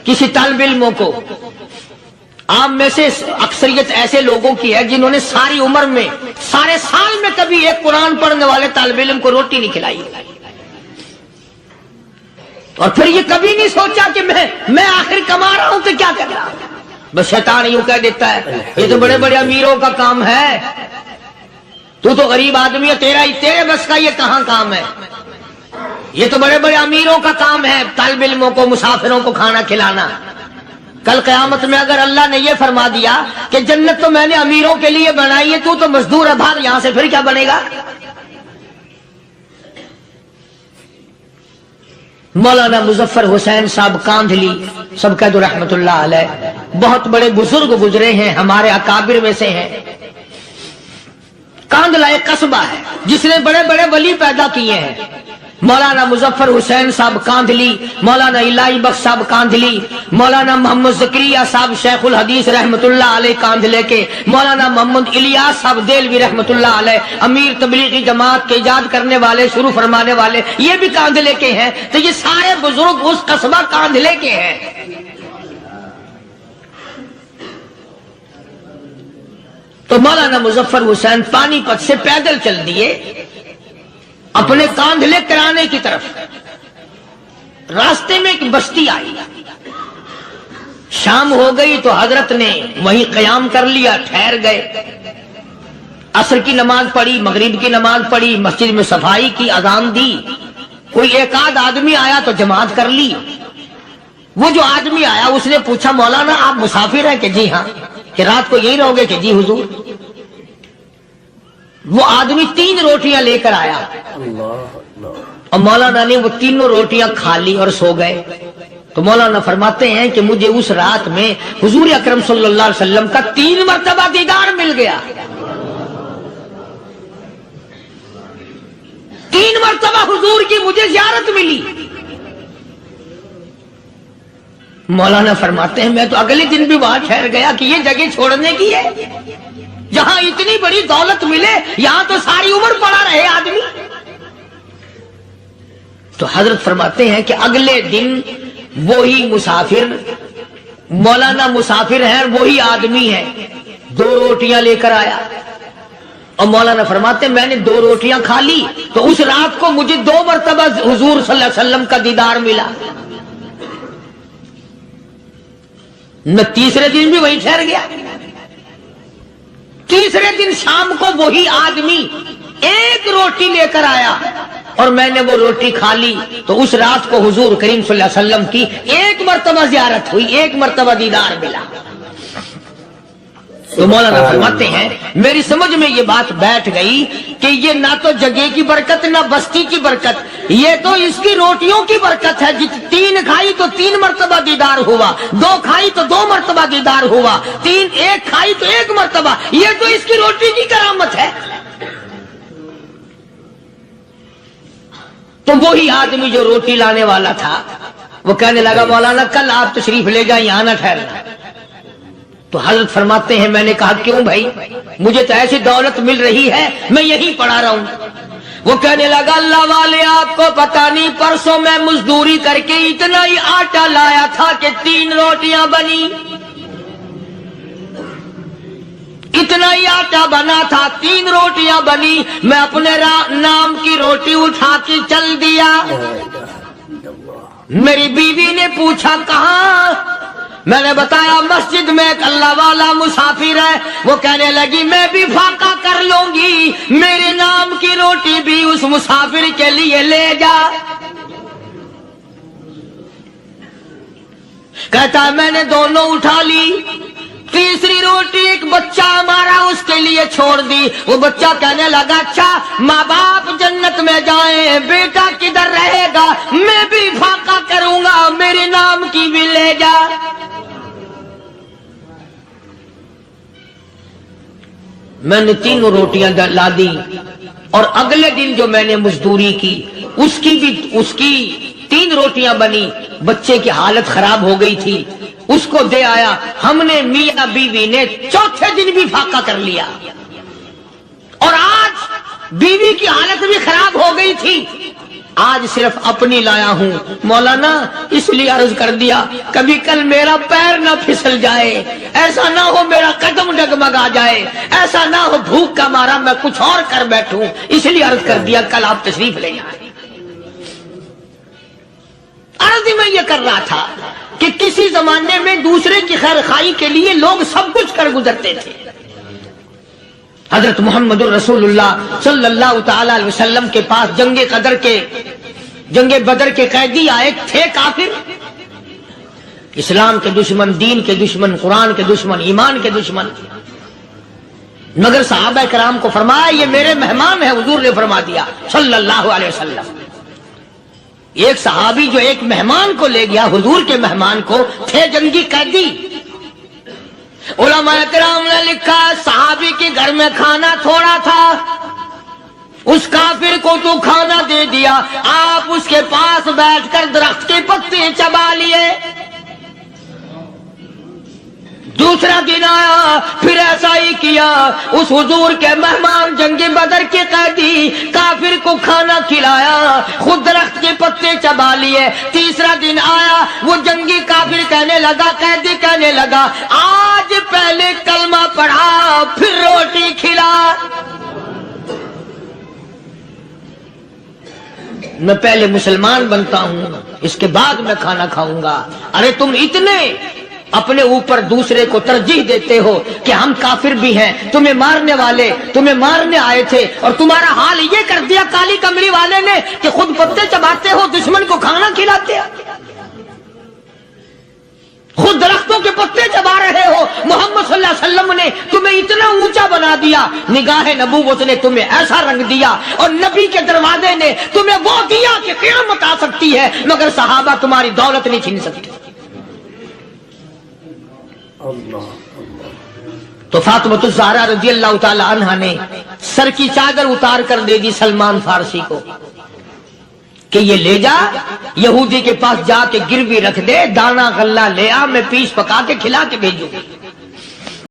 کسی طالب علموں کو آپ میں سے اکثریت ایسے لوگوں کی ہے جنہوں نے ساری عمر میں سارے سال میں کبھی ایک قرآن پڑھنے والے طالب علم کو روٹی نہیں کھلائی اور پھر یہ کبھی نہیں سوچا کہ میں آخر کما رہا ہوں تو کیا کر رہا ہوں. بس شیطان یوں کہہ دیتا ہے یہ تو بڑے بڑے امیروں کا کام ہے تو غریب آدمی ہے تیرے بس کا یہ کہاں کام ہے. یہ تو بڑے بڑے امیروں کا کام ہے طالب علموں کو مسافروں کو کھانا کھلانا. کل قیامت میں اگر اللہ نے یہ فرما دیا کہ جنت تو میں نے امیروں کے لیے بنائی ہے تو مزدور ہے بھاگ یہاں سے پھر کیا بنے گا. مولانا مظفر حسین صاحب کاندھلی سب کہہ دو رحمت اللہ علیہ بہت بڑے بزرگ گزرے ہیں ہمارے اکابر میں سے ہیں. کاندھلا ایک قصبہ ہے جس نے بڑے بڑے ولی پیدا کیے ہیں. مولانا مظفر حسین صاحب کاندھلی مولانا الہی بخش صاحب کاندھلی مولانا محمد زکریا صاحب شیخ الحدیث رحمت اللہ علیہ کاندھلے کے مولانا محمد الیاس صاحب دہلوی رحمت اللہ علیہ امیر تبلیغی جماعت کے ایجاد کرنے والے شروع فرمانے والے یہ بھی کاندھلے کے ہیں. تو یہ سارے بزرگ اس قصبہ کاندھلے کے ہیں. تو مولانا مظفر حسین پانی پت سے پیدل چل دیے اپنے کاندھلے کرانے کی طرف. راستے میں ایک بستی آئی شام ہو گئی تو حضرت نے وہیں قیام کر لیا ٹھہر گئے. عصر کی نماز پڑھی مغرب کی نماز پڑھی مسجد میں صفائی کی اذان دی. کوئی ایک آدھ آدمی آیا تو جماعت کر لی. وہ جو آدمی آیا اس نے پوچھا مولانا آپ مسافر ہیں کہ جی ہاں کہ رات کو یہی رہو گے کہ جی حضور. وہ آدمی 3 روٹیاں لے کر آیا اور مولانا نے وہ 3 روٹیاں کھا لی اور سو گئے. تو مولانا فرماتے ہیں کہ مجھے اس رات میں حضور اکرم صلی اللہ علیہ وسلم کا 3 مرتبہ دیدار مل گیا. 3 مرتبہ حضور کی مجھے زیارت ملی. مولانا فرماتے ہیں میں تو اگلے دن بھی وہاں ٹھہر گیا کہ یہ جگہ چھوڑنے کی ہے جہاں اتنی بڑی دولت ملے یہاں تو ساری عمر پڑا رہے آدمی. تو حضرت فرماتے ہیں کہ اگلے دن وہی مسافر مولانا مسافر ہیں وہی آدمی ہے 2 روٹیاں لے کر آیا اور مولانا فرماتے ہیں میں نے 2 روٹیاں کھا لی تو اس رات کو مجھے 2 مرتبہ حضور صلی اللہ علیہ وسلم کا دیدار ملا. میں تیسرے دن بھی وہی ٹھہر گیا. تیسرے دن شام کو وہی آدمی 1 روٹی لے کر آیا اور میں نے وہ روٹی کھا لی تو اس رات کو حضور کریم صلی اللہ علیہ وسلم کی 1 مرتبہ زیارت ہوئی 1 مرتبہ دیدار ملا. تو مولانا فرماتے ہیں میری سمجھ میں یہ بات بیٹھ گئی کہ یہ نہ تو جگہ کی برکت نہ بستی کی برکت، یہ تو اس کی روٹیوں کی برکت ہے۔ تین کھائی تو 3 مرتبہ دیدار ہوا، 2 کھائی تو 2 مرتبہ دیدار ہوا، 1 کھائی تو 1 مرتبہ، یہ تو اس کی روٹی کی کرامت ہے۔ تو وہی آدمی جو روٹی لانے والا تھا وہ کہنے لگا مولانا کل آپ تشریف لے جائیں، یہاں نہ ٹھہرنا۔ تو حضرت فرماتے ہیں میں نے کہا کیوں بھائی، مجھے تو ایسی دولت مل رہی ہے میں یہیں پڑھا رہا ہوں۔ وہ کہنے لگا اللہ والے آپ کو پتہ نہیں، پرسوں میں مزدوری کر کے اتنا ہی آٹا لایا تھا کہ 3 روٹیاں بنی، اتنا ہی آٹا بنا تھا 3 روٹیاں بنی، میں اپنے نام کی روٹی اٹھا کے چل دیا۔ میری بیوی نے پوچھا کہاں؟ میں نے بتایا مسجد میں ایک اللہ والا مسافر ہے۔ وہ کہنے لگی میں بھی فاقہ کر لوں گی، میرے نام کی روٹی بھی اس مسافر کے لیے لے جا۔ کہتا ہے میں نے دونوں اٹھا لی، تیسری روٹی ایک بچہ ہمارا اس کے لیے چھوڑ دی۔ وہ بچہ کہنے لگا اچھا ماں باپ جنت میں جائیں، بیٹا کدھر رہے گا؟ میں بھی فاقہ کروں گا، میرے نام کی بھی لے جا۔ میں نے 3 روٹیاں لا دی، اور اگلے دن جو میں نے مزدوری کی اس کی 3 روٹیاں بنی، بچے کی حالت خراب ہو گئی تھی، اس کو دے آیا۔ ہم نے میاں بیوی نے چوتھے دن بھی فاقہ کر لیا، اور آج بیوی کی حالت بھی خراب ہو گئی تھی، آج صرف اپنی لایا ہوں۔ مولانا اس لیے عرض کر دیا کبھی کل میرا پیر نہ پھسل جائے، ایسا نہ ہو میرا قدم ڈگمگا جائے، ایسا نہ ہو بھوک کا مارا میں کچھ اور کر بیٹھوں، اس لیے عرض کر دیا کل آپ تشریف لے جائیں۔ عرض میں یہ کر رہا تھا کہ کسی زمانے میں دوسرے کی خیر خواہی کے لیے لوگ سب کچھ کر گزرتے تھے۔ حضرت محمد الرسول اللہ صلی اللہ تعالی علیہ وسلم کے پاس جنگ بدر کے قیدی آئے تھے، کافر، اسلام کے دشمن، دین کے دشمن، قرآن کے دشمن، ایمان کے دشمن، مگر صحابہ کرام کو فرمایا یہ میرے مہمان ہیں، حضور نے فرما دیا صلی اللہ علیہ وسلم۔ ایک صحابی جو ایک مہمان کو لے گیا، حضور کے مہمان کو، تھے جنگی قیدی۔ علماء کرام نے لکھا صحابی کے گھر میں کھانا تھوڑا تھا، اس کافر کو تو کھانا دے دیا، آپ اس کے پاس بیٹھ کر درخت کے پتے چبا لیے۔ دوسرا دن آیا پھر ایسا ہی کیا، اس حضور کے مہمان جنگ بدر کے قیدی کافر کو کھانا کھلایا، خود درخت کے پتے چبا لیے۔ تیسرا دن آیا وہ جنگی کافر کہنے لگا، قیدی کہنے لگا آج پہلے کلمہ پڑھا پھر روٹی کھلا، میں پہلے مسلمان بنتا ہوں اس کے بعد میں کھانا کھاؤں گا۔ ارے تم اتنے اپنے اوپر دوسرے کو ترجیح دیتے ہو کہ ہم کافر بھی ہیں، تمہیں مارنے والے تمہیں مارنے آئے تھے، اور تمہارا حال یہ کر دیا کالی کمری والے نے کہ خود پتے چباتے ہو، دشمن کو کھانا کھلاتے ہو، خود درختوں کے پتے چبا رہے ہو۔ محمد صلی اللہ علیہ وسلم نے تمہیں اتنا اونچا بنا دیا، نگاہ نبوت نے تمہیں ایسا رنگ دیا، اور نبی کے دروازے نے تمہیں وہ دیا کہ قیامت آ سکتی ہے، مگر صحابہ تمہاری دولت نہیں چھین سکتے۔ تو فاطمۃ الزہرا رضی اللہ تعالی عنہا نے سر کی چادر اتار کر دے دی سلمان فارسی کو کہ یہ لے جا، یہودی کے پاس جا کے گروی رکھ دے، دانا غلہ لے آ، میں پیس پکا کے کھلا کے بھیجوں گی۔